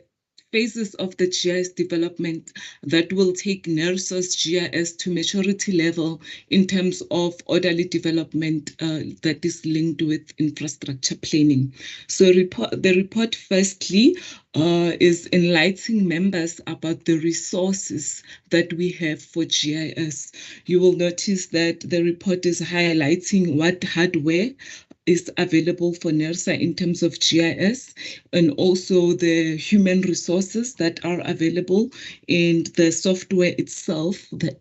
phases of the GIS development that will take NERSA's GIS to maturity level in terms of orderly development that is linked with infrastructure planning. So the report firstly is enlightening members about the resources that we have for GIS. You will notice that the report is highlighting what hardware is available for NERSA in terms of GIS, and also the human resources that are available and the software itself, the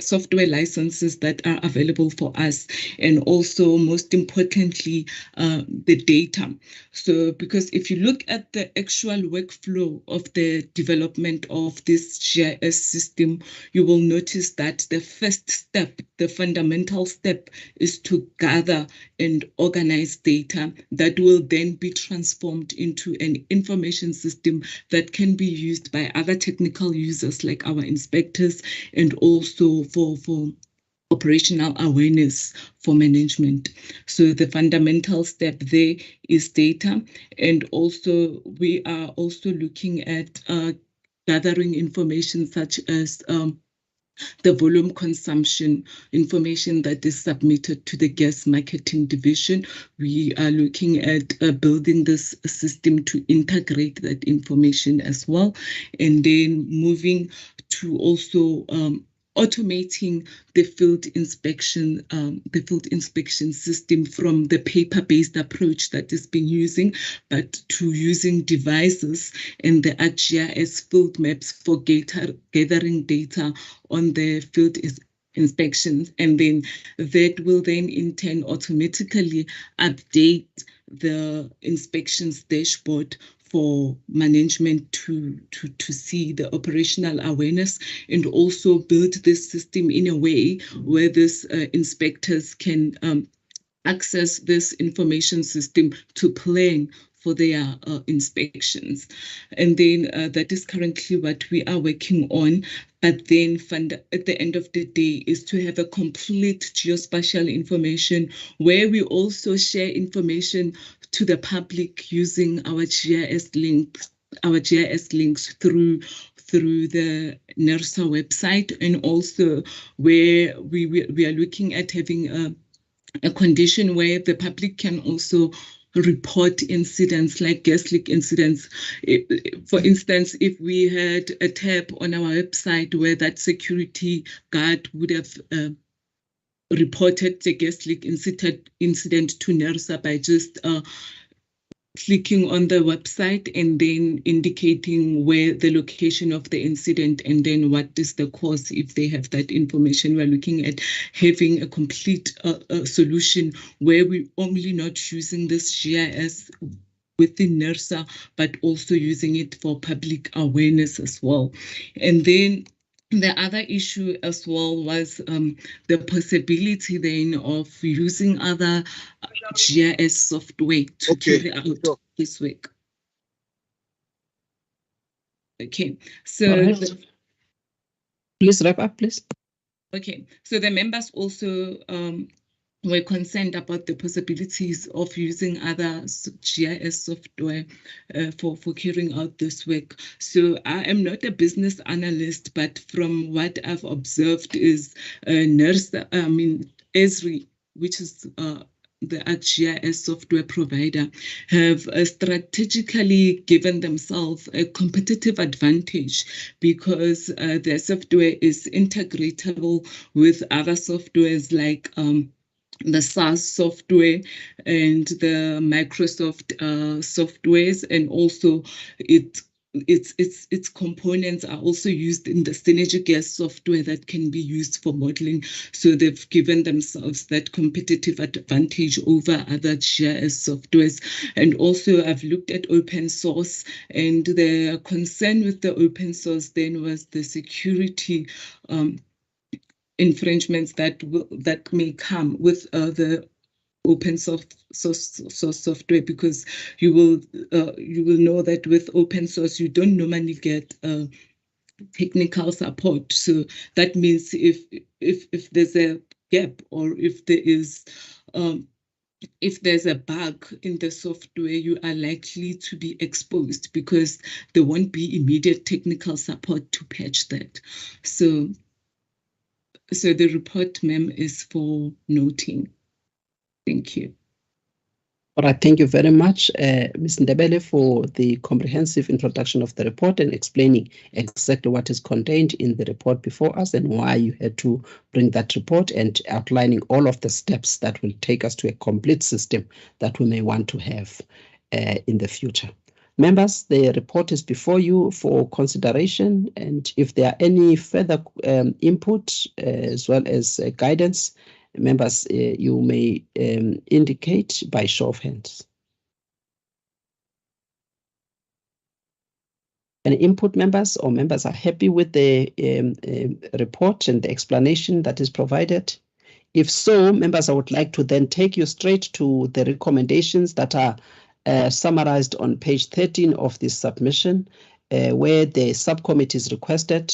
software licenses that are available for us, and also most importantly, the data. So because if you look at the actual workflow of the development of this GIS system, you will notice that the first step, the fundamental step, is to gather and organize data that will then be transformed into an information system that can be used by other technical users like our inspectors, and also for operational awareness for management. So the fundamental step there is data, and also we are also looking at gathering information such as the volume consumption information that is submitted to the gas marketing division. We are looking at building this system to integrate that information as well, and then moving to also automating the field inspection system from the paper-based approach that is being using, but to using devices and the ArcGIS field maps for gathering data on the field inspections, and then that will then in turn automatically update the inspections dashboard for management to see the operational awareness, and also build this system in a way where these inspectors can access this information system to plan for their inspections. And then that is currently what we are working on. But then at the end of the day is to have a complete geospatial information where we also share information to the public using our GIS links through the NERSA website, and also where we are looking at having a condition where the public can also report incidents like gas leak incidents. For instance, if we had a tab on our website where that security guard would have reported the gas leak incident to NERSA by just clicking on the website and then indicating where the location of the incident and then what is the cause. If they have that information, we're looking at having a complete solution where we're only not using this GIS within NERSA, but also using it for public awareness as well. And then the other issue as well was the possibility then of using other GIS software to carry out this work. Okay, so please wrap up, please. Okay, so the members also were concerned about the possibilities of using other GIS software for carrying out this work. So I am not a business analyst, but from what I've observed is Esri, which is the ArcGIS software provider, have strategically given themselves a competitive advantage because their software is integratable with other softwares like the SaaS software and the Microsoft softwares, and also it its components are also used in the synergy gas software that can be used for modeling. So they've given themselves that competitive advantage over other GIS softwares. And also I've looked at open source, and the concern with the open source then was the security infringements that may come with the open source software, because you will know that with open source you don't normally get technical support. So that means if there's a gap, or if there's a bug in the software, you are likely to be exposed, because there won't be immediate technical support to patch that. So the report, ma'am, is for noting. Thank you. All right, thank you very much, Ms. Ndebele, for the comprehensive introduction of the report and explaining exactly what is contained in the report before us and why you had to bring that report, and outlining all of the steps that will take us to a complete system that we may want to have in the future. Members, the report is before you for consideration, and if there are any further input as well as guidance, members, you may indicate by show of hands. Any input, members, or members are happy with the report and the explanation that is provided? If so, members, I would like to then take you straight to the recommendations that are summarized on page 13 of this submission, where the subcommittee is requested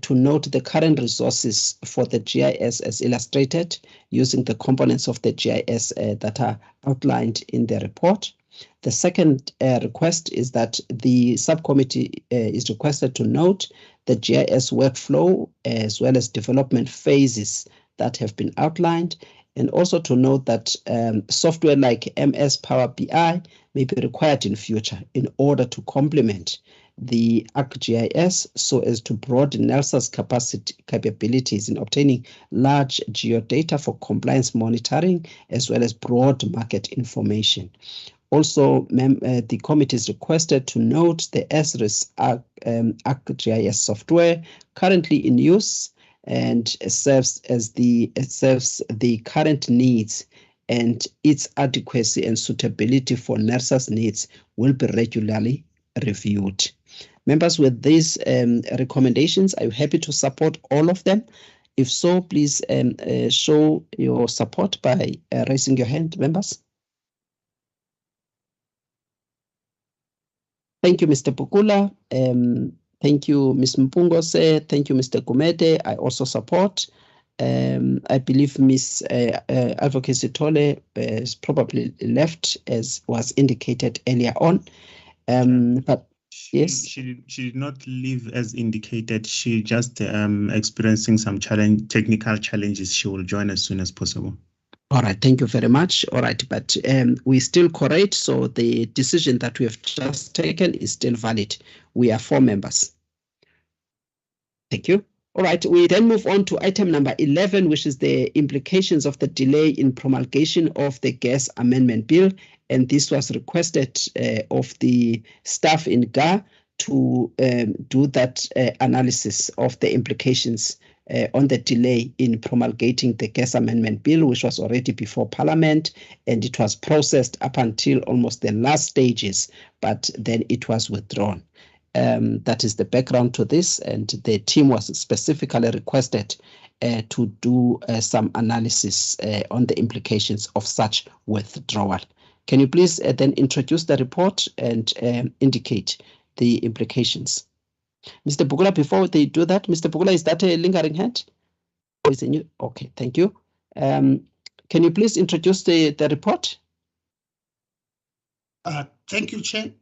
to note the current resources for the GIS as illustrated using the components of the GIS that are outlined in the report. The second request is that the subcommittee is requested to note the GIS workflow as well as development phases that have been outlined, and also to note that software like MS Power BI may be required in future in order to complement the ArcGIS, so as to broaden NELSA's capabilities in obtaining large geodata for compliance monitoring as well as broad market information. Also, the committee is requested to note the SRIS ArcGIS software currently in use, and serves the current needs, and its adequacy and suitability for NERSA's needs will be regularly reviewed. Members, with these recommendations, I'm happy to support all of them. If so, please show your support by raising your hand, members. Thank you, Mr. Pukula. Thank you, Ms. Mpungose. Thank you, Mr. Gumede. I also support. I believe Ms. Advocacy Tole is probably left, as was indicated earlier on. But yes, she did not leave as indicated. She just experiencing some technical challenges. She will join as soon as possible. All right, thank you very much. All right, but we still correct, so the decision that we have just taken is still valid. We are 4 members. Thank you. All right, we then move on to item number 11, which is the implications of the delay in promulgation of the Gas Amendment Bill. And this was requested of the staff in GA to do that analysis of the implications on the delay in promulgating the Gas Amendment Bill, which was already before Parliament, and it was processed up until almost the last stages, but then it was withdrawn. That is the background to this, and the team was specifically requested to do some analysis on the implications of such withdrawal. Can you please then introduce the report and indicate the implications? Mr. Bugula, before they do that, Mr. Bugula, is that a lingering hand? Or is it new? Okay, thank you. Can you please introduce the report? Thank you, Chair.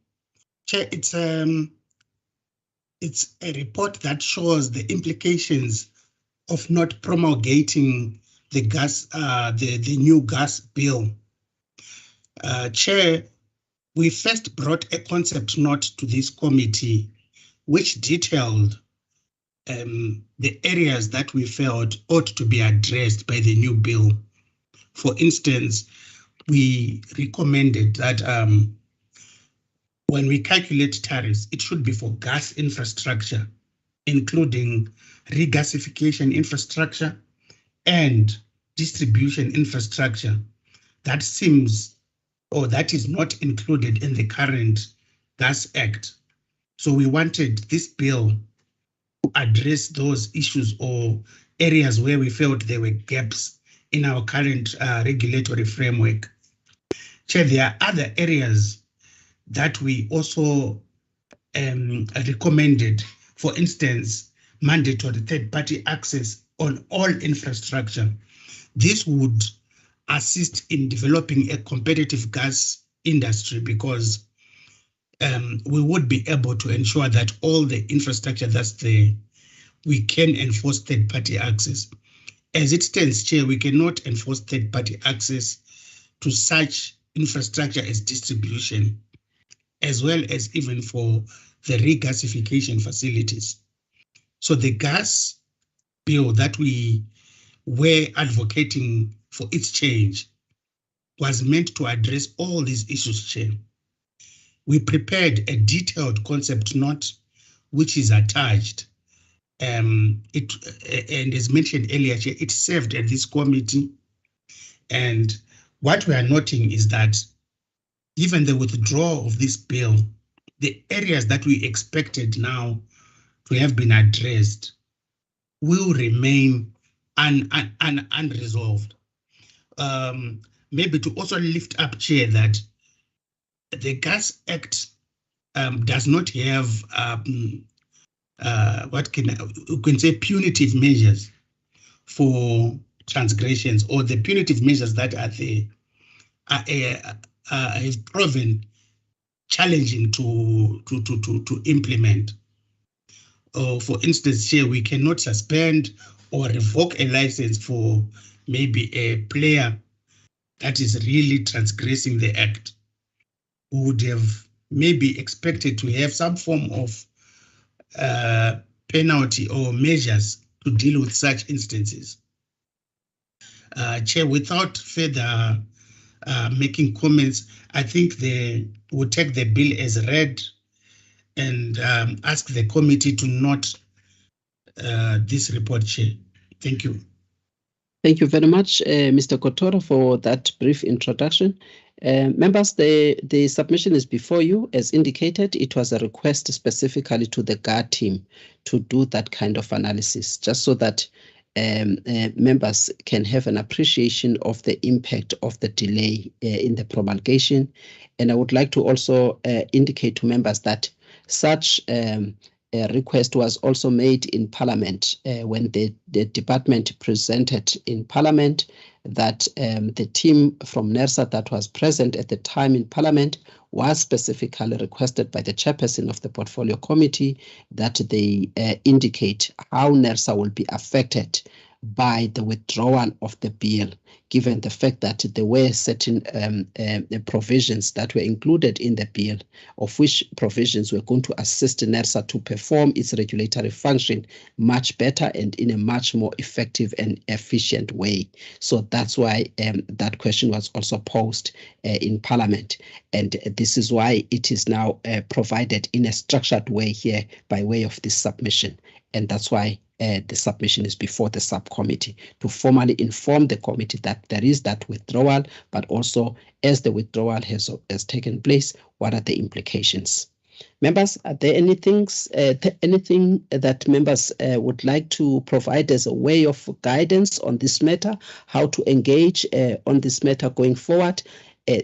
Chair, it's a report that shows the implications of not promulgating the gas, the new gas bill. Chair, we first brought a concept note to this committee, which detailed the areas that we felt ought to be addressed by the new bill. For instance, we recommended that when we calculate tariffs, it should be for gas infrastructure, including regasification infrastructure and distribution infrastructure. That seems, or that is not included in the current Gas Act. So we wanted this bill to address those issues or areas where we felt there were gaps in our current regulatory framework. Chair, there are other areas that we also recommended, for instance, mandatory third-party access on all infrastructure. This would assist in developing a competitive gas industry because we would be able to ensure that all the infrastructure that's there, we can enforce third-party access. As it stands, Chair, we cannot enforce third-party access to such infrastructure as distribution, as well as even for the regasification facilities. So the gas bill that we were advocating for its change was meant to address all these issues, Chair. We prepared a detailed concept note, which is attached. And as mentioned earlier, Chair, it served at this committee. And what we are noting is that given the withdrawal of this bill, the areas that we expected now to have been addressed will remain unresolved. Maybe to also lift up, Chair, that the Gas Act does not have what can say punitive measures for transgressions, or the punitive measures that are there have proven challenging to implement. For instance, here we cannot suspend or revoke a license for maybe a player that is really transgressing the act. We would have maybe expected to have some form of penalty or measures to deal with such instances. Chair, without further making comments, I think we'll take the bill as read and ask the committee to note this report, Chair. Thank you. Thank you very much, Mr. Kotoro, for that brief introduction. Members, the submission is before you. As indicated, it was a request specifically to the GAR team to do that kind of analysis, just so that members can have an appreciation of the impact of the delay in the promulgation. And I would like to also indicate to members that such a request was also made in Parliament when the department presented in Parliament that the team from NERSA that was present at the time in Parliament was specifically requested by the chairperson of the Portfolio Committee that they indicate how NERSA will be affected by the withdrawal of the bill, given the fact that there were certain provisions that were included in the bill, of which provisions were going to assist NERSA to perform its regulatory function much better and in a much more effective and efficient way. So that's why that question was also posed in Parliament. And this is why it is now provided in a structured way here by way of this submission. And that's why the submission is before the subcommittee to formally inform the committee that there is that withdrawal, but also as the withdrawal has taken place, what are the implications? Members, are there anything that members would like to provide as a way of guidance on this matter, how to engage on this matter going forward?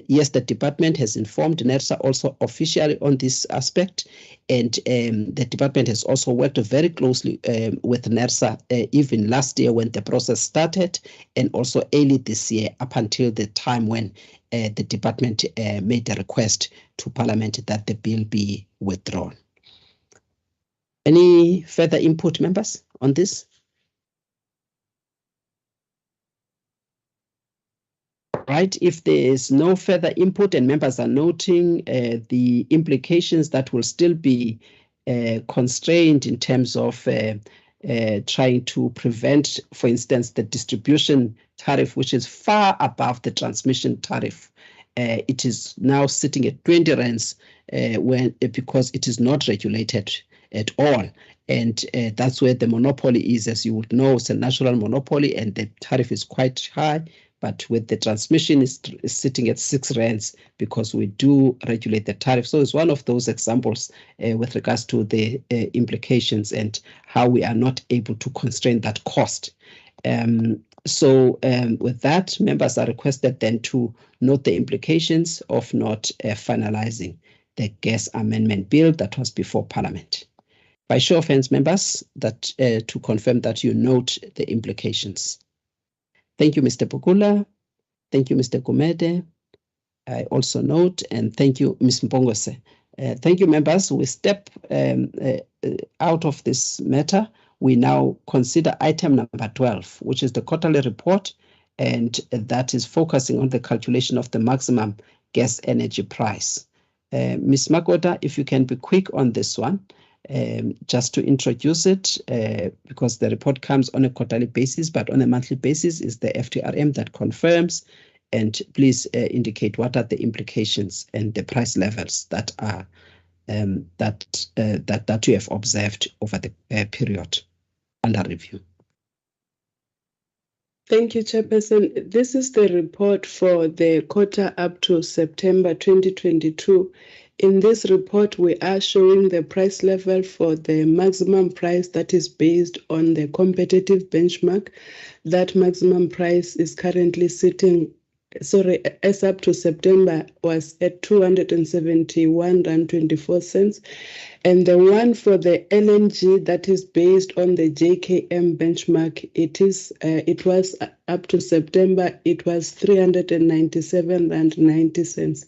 Yes, the department has informed NERSA also officially on this aspect, and the department has also worked very closely with NERSA even last year when the process started, and also early this year up until the time when the department made a request to Parliament that the bill be withdrawn. Any further input, members, on this? Right, if there is no further input and members are noting the implications that will still be constrained in terms of trying to prevent, for instance, the distribution tariff, which is far above the transmission tariff. It is now sitting at 20 rands because it is not regulated at all. And that's where the monopoly is. As you would know, it's a national monopoly and the tariff is quite high. But with the transmission is sitting at 6 rands because we do regulate the tariff. So it's one of those examples with regards to the implications and how we are not able to constrain that cost. With that, members are requested then to note the implications of not finalizing the gas amendment bill that was before Parliament. By show of hands, members, that to confirm that you note the implications. Thank you, Mr. Pukula. Thank you, Mr. Gumede. I also note, and thank you, Ms. Mpongose. Thank you, members. We step out of this matter. We now consider item number 12, which is the quarterly report, and that is focusing on the calculation of the maximum gas energy price. Ms. Makota, if you can be quick on this one, just to introduce it, because the report comes on a quarterly basis, but on a monthly basis is the FTRM that confirms. And please indicate what are the implications and the price levels that are that you have observed over the period under review. Thank you, Chairperson. This is the report for the quarter up to September 2022. In this report, we are showing the price level for the maximum price that is based on the competitive benchmark. That maximum price is currently sitting, as up to September was at 271.24 cents. And the one for the LNG that is based on the JKM benchmark, it was up to September, it was 397.90 cents.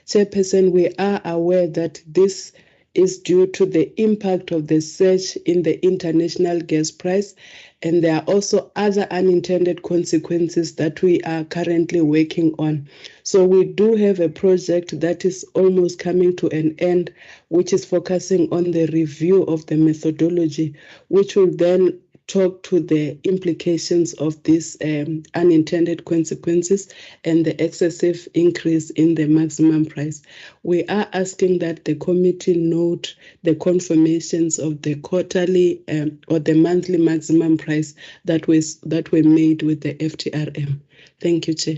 Chairperson, we are aware that this is due to the impact of the surge in the international gas price, and there are also other unintended consequences that we are currently working on. So we do have a project that is almost coming to an end, which is focusing on the review of the methodology, which will then talk to the implications of these unintended consequences and the excessive increase in the maximum price. We are asking that the committee note the confirmations of the quarterly or the monthly maximum price that were made with the FTRM. Thank you, Chair.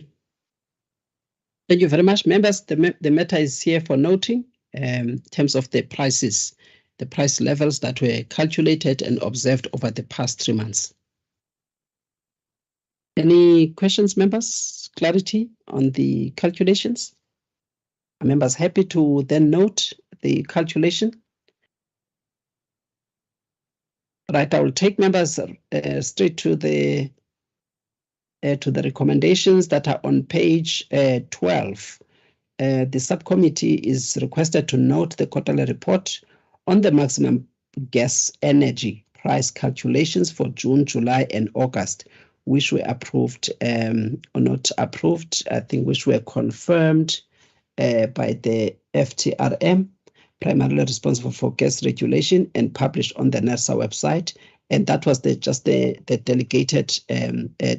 Thank you very much, members. The matter is here for noting in terms of the prices, the price levels that were calculated and observed over the past 3 months. Any questions, members? Clarity on the calculations? Are members happy to then note the calculation? Right, I will take members straight to the recommendations that are on page 12. The subcommittee is requested to note the quarterly report on the maximum gas energy price calculations for June, July, and August, which were approved or not approved, I think, which were confirmed by the FTRM, primarily responsible for gas regulation, and published on the NERSA website. And that was just the delegated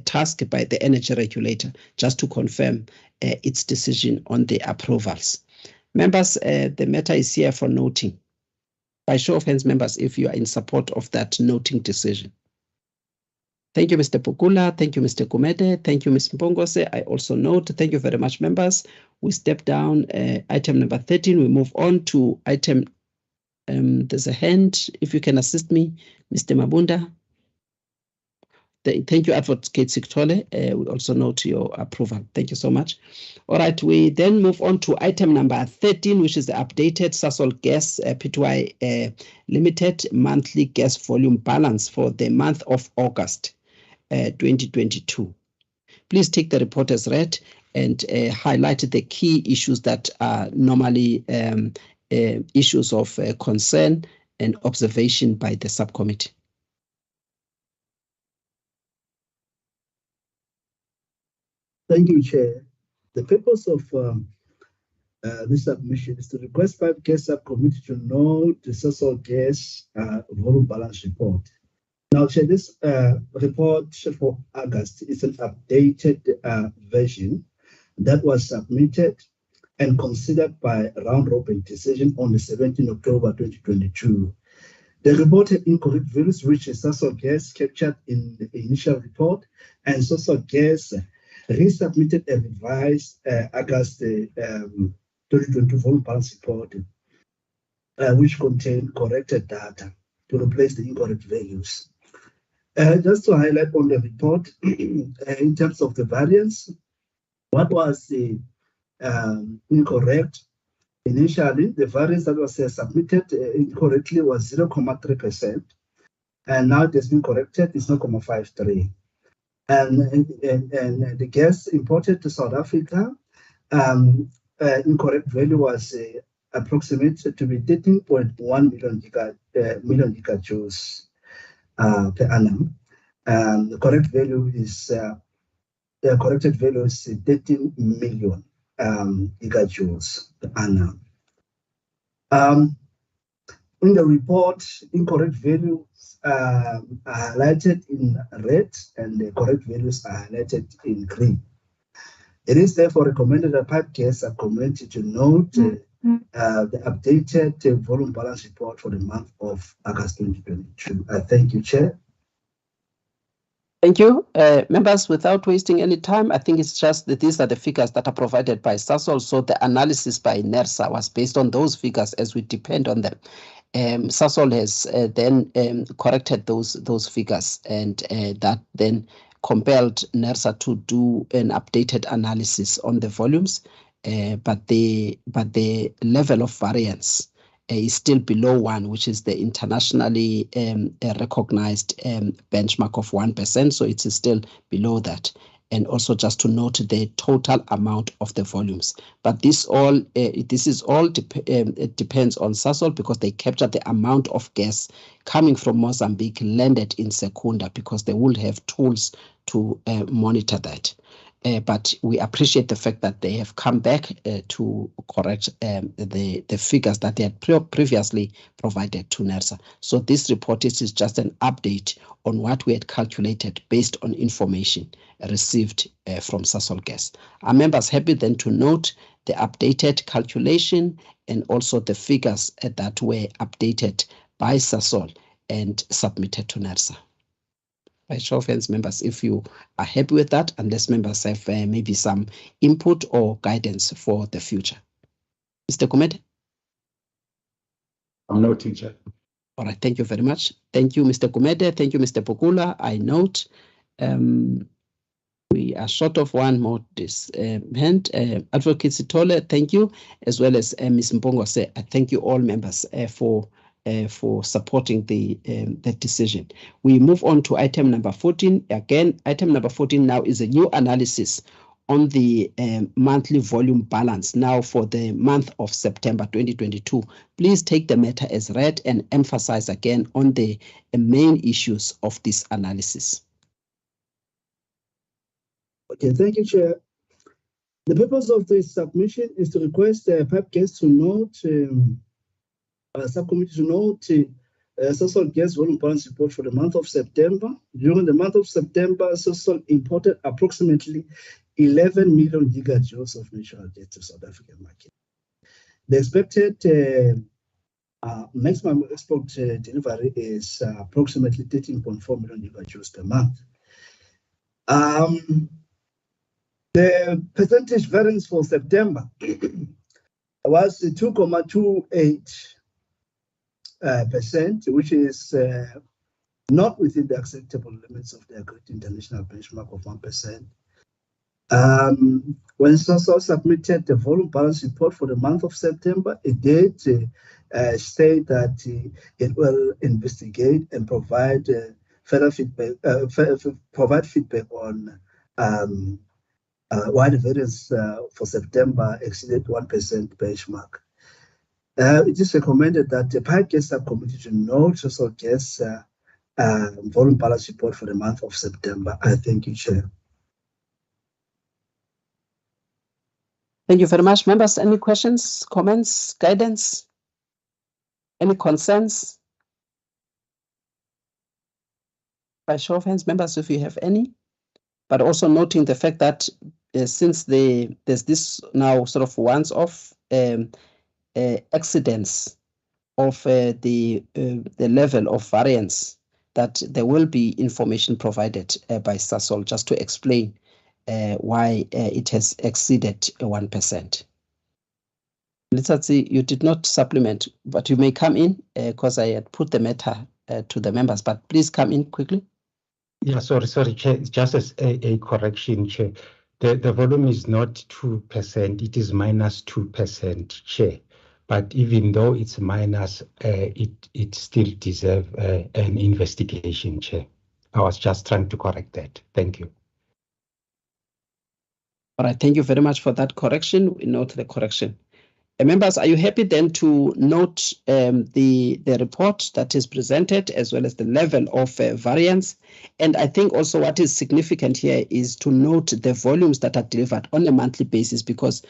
task by the energy regulator, just to confirm its decision on the approvals. Members, the matter is here for noting. By show of hands, members, if you are in support of that noting decision. Thank you, Mr. Pukula. Thank you, Mr. Gumede. Thank you, Ms. Mpongose. I also note. Thank you very much, members. We step down item number 13. We move on to item, there's a hand. If you can assist me, Mr. Mabunda. Thank you, Advocate Siktole. We also note your approval. Thank you so much. All right, we then move on to item number 13, which is the updated Sasol Gas Pty Limited monthly gas volume balance for the month of August 2022. Please take the report as read and highlight the key issues that are normally issues of concern and observation by the subcommittee. Thank you, Chair. The purpose of this submission is to request Pipe Gas Subcommittee to know the Sasol Gas volume balance report. Now, Chair, this report for August is an updated version that was submitted and considered by round-robin decision on the 17th October 2022. The reported incorrect values which Sasol Gas captured in the initial report, and Sasol Gas resubmitted a revised August 2022 volume balance report, which contained corrected data to replace the incorrect values. Just to highlight on the report, in terms of the variance, what was incorrect? Initially, the variance that was submitted incorrectly was 0.3%, and now it has been corrected, it's 0.53. And the gas imported to South Africa, incorrect value was approximated to be 13.1 million gigajoules per annum. The correct value is the corrected value is 13 million gigajoules per annum. In the report, incorrect values are highlighted in red and the correct values are highlighted in green. It is therefore recommended that pipe gas committee to note the updated volume balance report for the month of August 2022. I thank you, Chair. Thank you. Members, without wasting any time, I think it's just that these are the figures that are provided by Sasol. So the analysis by NERSA was based on those figures as we depend on them. Sasol has then corrected those figures, and that then compelled NERSA to do an updated analysis on the volumes, but the level of variance is still below 1, which is the internationally recognized benchmark of 1%. So it is still below that. And also just to note the total amount of the volumes. But this all it depends on Sasol, because they capture the amount of gas coming from Mozambique landed in Secunda, because they will have tools to monitor that. But we appreciate the fact that they have come back to correct the figures that they had previously provided to NERSA. So this report is just an update on what we had calculated based on information received from Sasol Gas. Are members happy then to note the updated calculation and also the figures that were updated by Sasol and submitted to NERSA? By show of hands, members, if you are happy with that, unless members have maybe some input or guidance for the future. Mr. Kumede? I'm no teacher. All right, thank you very much. Thank you, Mr. Kumede. Thank you, Mr. Pokula. I note we are short of one more hand. Advocate Sitole, thank you, as well as Ms. Mpongose. I thank you all members for supporting the decision. We move on to item number 14. Again, item number 14 now is a new analysis on the monthly volume balance now for the month of September 2022. Please take the matter as read and emphasize again on the main issues of this analysis. Okay, thank you, Chair. The purpose of this submission is to request pipe gas to note, subcommittee to note Sasol gas volume balance report for the month of September. During the month of September, Sasol imported approximately 11 million gigajoules of natural gas to South African market. The expected maximum export delivery is approximately 13.4 million gigajoules per month. The percentage variance for September was 2.28%, which is not within the acceptable limits of the agreed international benchmark of 1%. When Sasol submitted the volume balance report for the month of September, it did state that it will investigate and provide further feedback, on why the variance for September exceeded 1% benchmark. It is recommended that the pipe gas subcommittee to note Sasol gas volume balance report for the month of September. I thank you, Chair. Thank you very much. Members, any questions, comments, guidance? Any concerns? By show of hands, members, if you have any. But also noting the fact that since there's this now sort of once-off accidents of the level of variance, that there will be information provided by Sasol just to explain why it has exceeded 1%. Litsatsi, you did not supplement, but you may come in because I had put the matter to the members, but please come in quickly. Yeah, sorry, Chair. Just as a correction, Chair. The volume is not 2%, it is minus 2%, Chair. But even though it's minus, it still deserves an investigation, Chair. I was just trying to correct that. Thank you. All right, thank you very much for that correction. We note the correction. Members, are you happy then to note the report that is presented as well as the level of variance? And I think also what is significant here is to note the volumes that are delivered on a monthly basis, because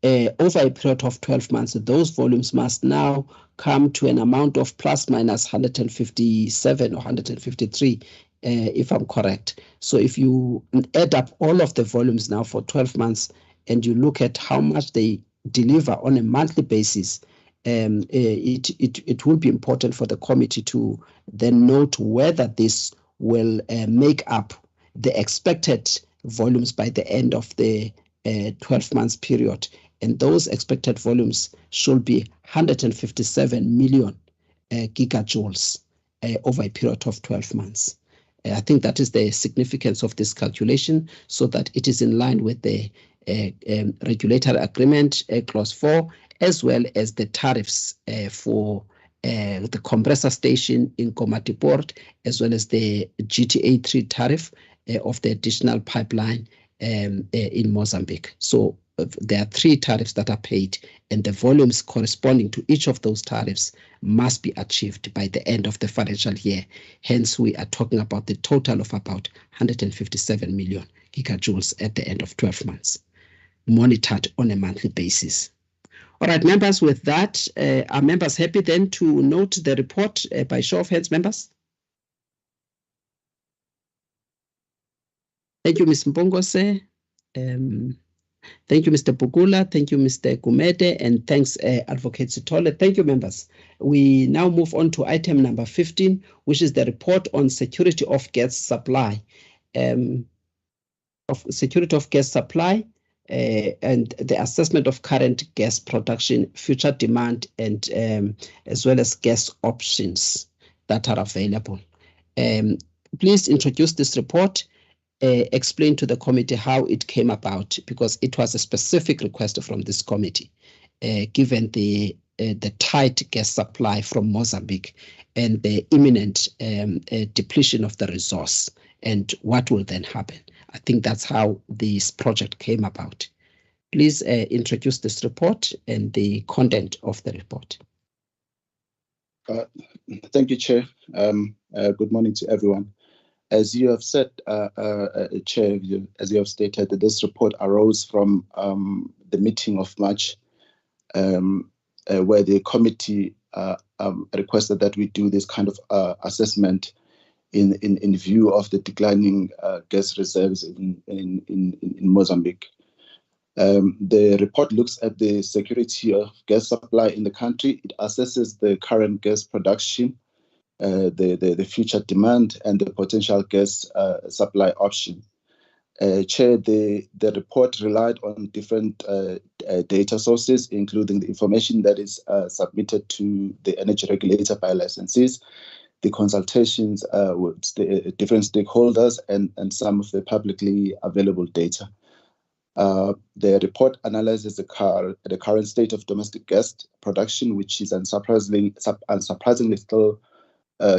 over a period of 12 months, those volumes must now come to an amount of plus minus 157 or 153, if I'm correct. So if you add up all of the volumes now for 12 months and you look at how much they deliver on a monthly basis, it will be important for the committee to then note whether this will make up the expected volumes by the end of the 12 months period. And those expected volumes should be 157 million gigajoules over a period of 12 months. I think that is the significance of this calculation, so that it is in line with the regulatory agreement clause 4, as well as the tariffs for the compressor station in Komati Port, as well as the GTA 3 tariff of the additional pipeline in Mozambique. So there are 3 tariffs that are paid, and the volumes corresponding to each of those tariffs must be achieved by the end of the financial year. Hence, we are talking about the total of about 157 million gigajoules at the end of 12 months, monitored on a monthly basis. All right, members, with that, are members happy then to note the report by show of hands, members? Thank you, Ms. Mbongose. Thank you, Mr. Bugula. Thank you, Mr. Gumede, and thanks, Advocate Sitole. Thank you, members. We now move on to item number 15, which is the report on security of gas supply. And the assessment of current gas production, future demand, and as well as gas options that are available. Please introduce this report. Explain to the committee how it came about, because it was a specific request from this committee, given the tight gas supply from Mozambique and the imminent depletion of the resource, and what will then happen. I think that's how this project came about. Please introduce this report and the content of the report. Thank you, Chair. Good morning to everyone. As you have said, Chair, as you have stated, that this report arose from the meeting of March, where the committee requested that we do this kind of assessment in view of the declining gas reserves in Mozambique. The report looks at the security of gas supply in the country. It assesses the current gas production, the future demand, and the potential gas supply option. Chair, the report relied on different data sources, including the information that is submitted to the energy regulator by licensees, the consultations with the different stakeholders, and some of the publicly available data. The report analyzes the current state of domestic gas production, which is unsurprisingly still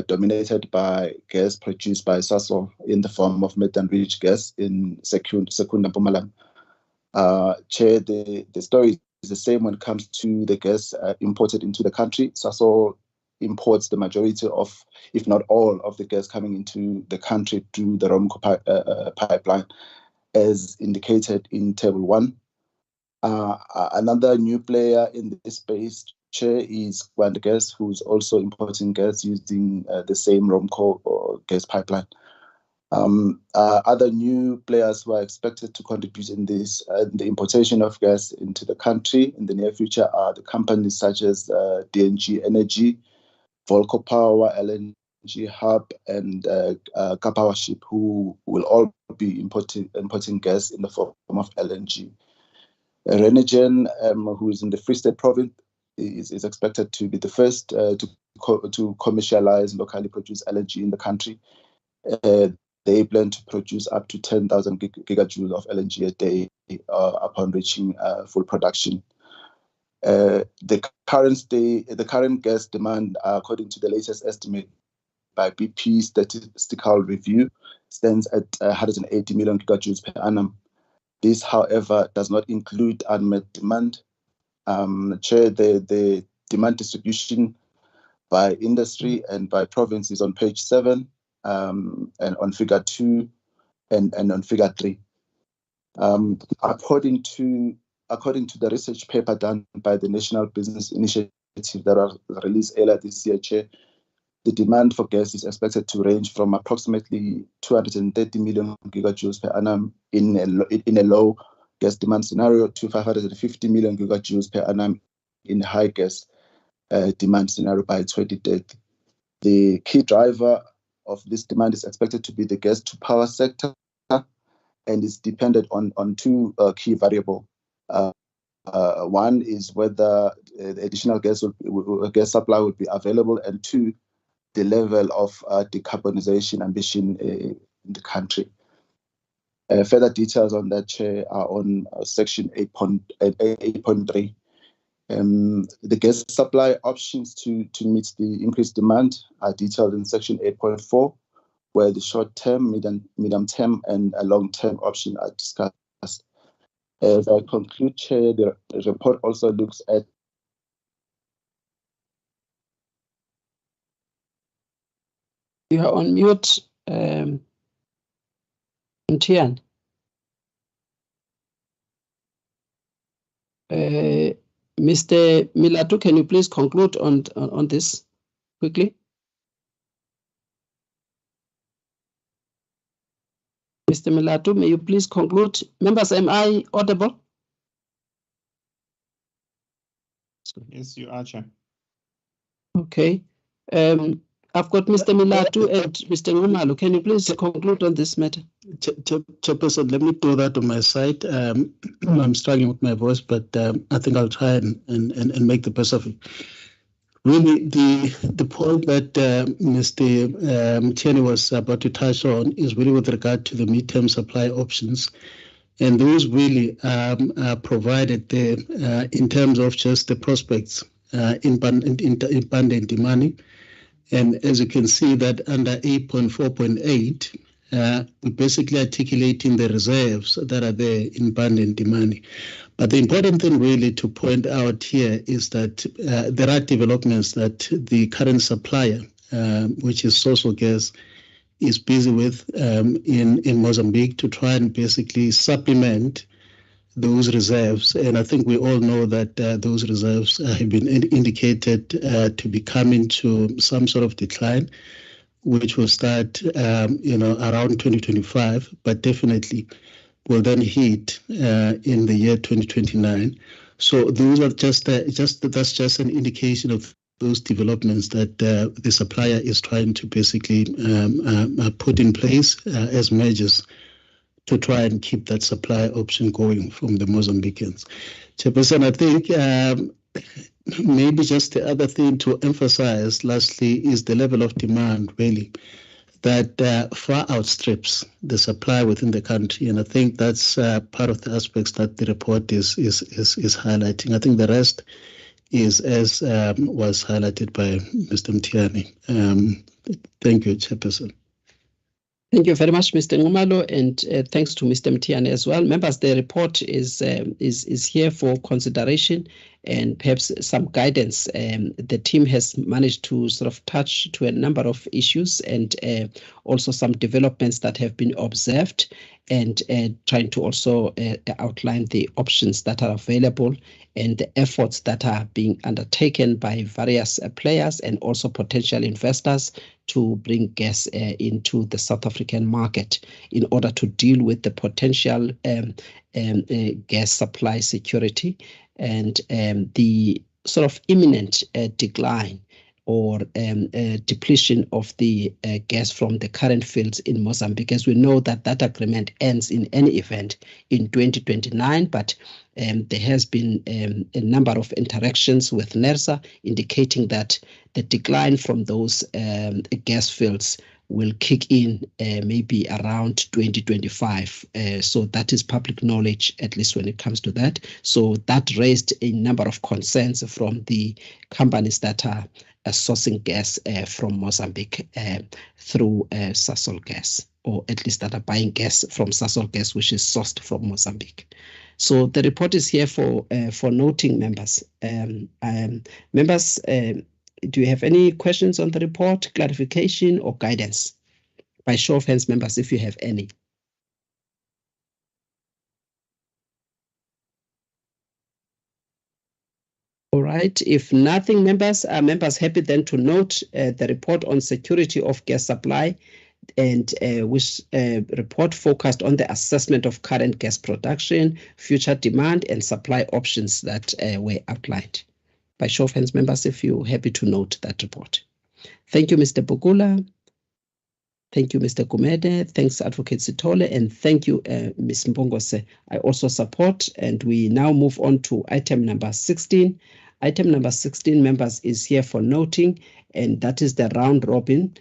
dominated by gas produced by Sasol in the form of methane-rich gas in Secunda Mpumalanga. Chair, the story is the same when it comes to the gas imported into the country. Sasol imports the majority of, if not all, of the gas coming into the country through the Romco pipeline, as indicated in Table 1. Another new player in this space, Chair, is Gwanda Gas, who's also importing gas using the same Romco gas pipeline. Other new players who are expected to contribute in this, the importation of gas into the country in the near future are the companies such as DNG Energy, Volco Power, LNG Hub, and Kapowership, who will all be importing gas in the form of LNG. Renogen, who is in the Free State province, is expected to be the first to commercialize locally produced LNG in the country. They plan to produce up to 10,000 gigajoules of LNG a day upon reaching full production. The current gas demand, according to the latest estimate by BP Statistical Review, stands at 180 million gigajoules per annum. This, however, does not include unmet demand. Chair, the demand distribution by industry and by province is on page 7, and on figure 2 and on figure 3. According to the research paper done by the National Business Initiative that was released earlier this year, Chair, the demand for gas is expected to range from approximately 230 million gigajoules per annum in a low gas demand scenario to 550 million gigajoules per annum in a high gas demand scenario by 2030. The key driver of this demand is expected to be the gas to power sector, and is dependent on two key variables. One is whether the additional gas supply would be available, and two, the level of decarbonization ambition in the country. Further details on that, Chair, are on section 8.3. The gas supply options to meet the increased demand are detailed in section 8.4, where the short-term, medium-term, and long-term option are discussed. As I conclude, Chair, the report also looks at You are on mute, Mtian. Mr. Milatu, can you please conclude on this quickly? Mr. Milatu, may you please conclude? Members, am I audible? Yes, you are, Chair. Okay. I've got Mr. Milatu and Mr. Ngumalo. Can you please conclude on this matter? Chairperson, let me do that on my side. I'm struggling with my voice, but I think I'll try and make the best of it. Really, the point that Mr. Mtiani was about to touch on is really with regard to the midterm supply options. And those really are provided there in terms of just the prospects in Bande Ndimani. And as you can see that under 8.4.8, we're basically articulating the reserves that are there in Bande Ndimani. But the important thing really to point out here is that there are developments that the current supplier, which is Social Gas, is busy with in Mozambique to try and basically supplement those reserves. And I think we all know that those reserves have been indicated to be coming to some sort of decline, which will start around 2025, but definitely will then hit in the year 2029. So those are that's just an indication of those developments that the supplier is trying to basically put in place as measures to try and keep that supply option going from the Mozambicans. Chairperson, I think maybe just the other thing to emphasize lastly is the level of demand really that far outstrips the supply within the country. And I think that's part of the aspects that the report is highlighting. I think the rest is as was highlighted by Mr. Mtiani. Thank you, Chairperson. Thank you very much, Mr. Ngumalo, and thanks to Mr. Mtiani as well. Members, the report is here for consideration and perhaps some guidance. The team has managed to sort of touch to a number of issues and also some developments that have been observed, and trying to also outline the options that are available and the efforts that are being undertaken by various players and also potential investors to bring gas into the South African market in order to deal with the potential gas supply security and the sort of imminent decline or depletion of the gas from the current fields in Mozambique, as we know that that agreement ends in any event in 2029, but there has been a number of interactions with NERSA indicating that the decline from those gas fields will kick in maybe around 2025. So that is public knowledge, at least when it comes to that. So that raised a number of concerns from the companies that are sourcing gas from Mozambique through Sasol Gas, or at least that are buying gas from Sasol Gas, which is sourced from Mozambique. So the report is here for noting, members. Members, do you have any questions on the report, clarification, or guidance? By show of hands, members, if you have any. All right, if nothing, members, are members happy then to note the report on security of gas supply, and which report focused on the assessment of current gas production, future demand, and supply options that were outlined. By show of hands, members, if you're happy to note that report. Thank you, Mr. Bugula. Thank you, Mr. Gumede. Thanks, Advocate Sithole, and thank you, Ms. Mbongose. I also support, and we now move on to item number 16. Item number 16, members, is here for noting, and that is the round robin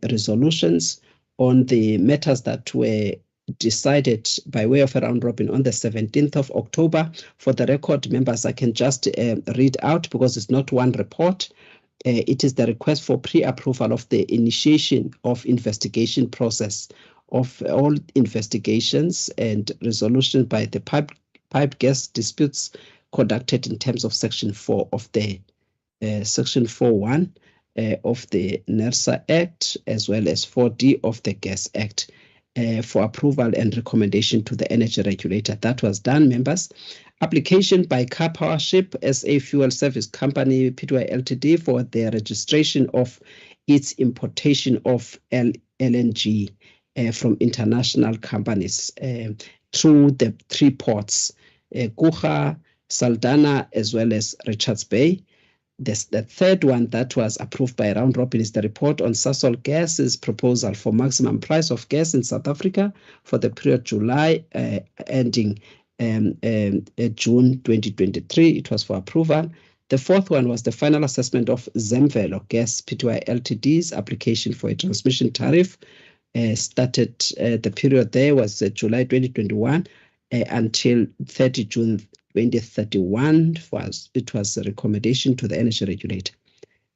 resolutions on the matters that were decided by way of a round robin on the 17th of October. For the record, members, I can just read out because it's not one report. It is the request for pre-approval of the initiation of investigation process of all investigations and resolution by the pipe gas disputes conducted in terms of Section 4 of the Section 4.1 of the NERSA Act, as well as 4D of the Gas Act, for approval and recommendation to the energy regulator. That was done, members. Application by Car Powership SA Fuel Service Company Pty Ltd for the registration of its importation of LNG from international companies through the three ports, Kucha, Saldanha, as well as Richards Bay. The third one that was approved by round robin is the report on Sasol Gas's proposal for maximum price of gas in South Africa for the period July ending June 2023. It was for approval. The fourth one was the final assessment of Zemvelo Gas Pty Ltd's application for a transmission tariff. Started the period there was July 2021 until 30 June 2031. It was a recommendation to the energy regulator.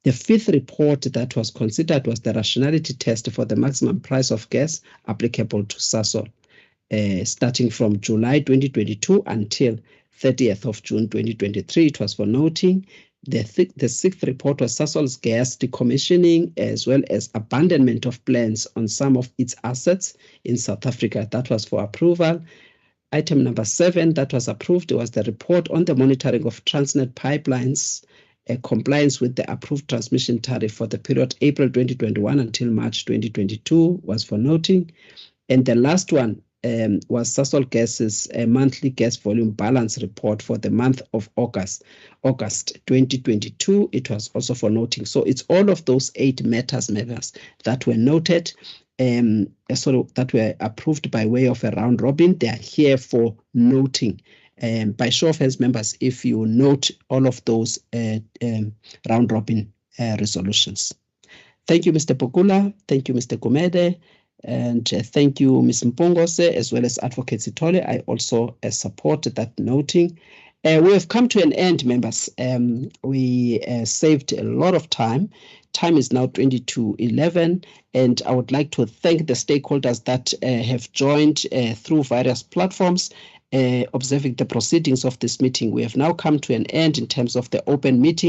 The fifth report that was considered was the rationality test for the maximum price of gas applicable to Sasol, starting from July 2022 until 30th of June 2023. It was for noting. The sixth report was Sasol's gas decommissioning as well as abandonment of plans on some of its assets in South Africa. That was for approval. Item number 7 that was approved was the report on the monitoring of Transnet pipelines, compliance with the approved transmission tariff for the period April 2021 until March 2022 was for noting. And the last one was Sasol Gas's monthly gas volume balance report for the month of August 2022. It was also for noting. So it's all of those 8 matters that were noted, that were approved by way of a round robin. They are here for noting. By show of hands, members, if you note all of those round robin resolutions. Thank you, Mr. Bugula. Thank you, Mr. Gumede. And thank you, Ms. Mpongose, as well as Advocate Sithole. I also support that noting. We have come to an end, members. We saved a lot of time. Time is now 20:11, and I would like to thank the stakeholders that have joined through various platforms, observing the proceedings of this meeting. We have now come to an end in terms of the open meeting.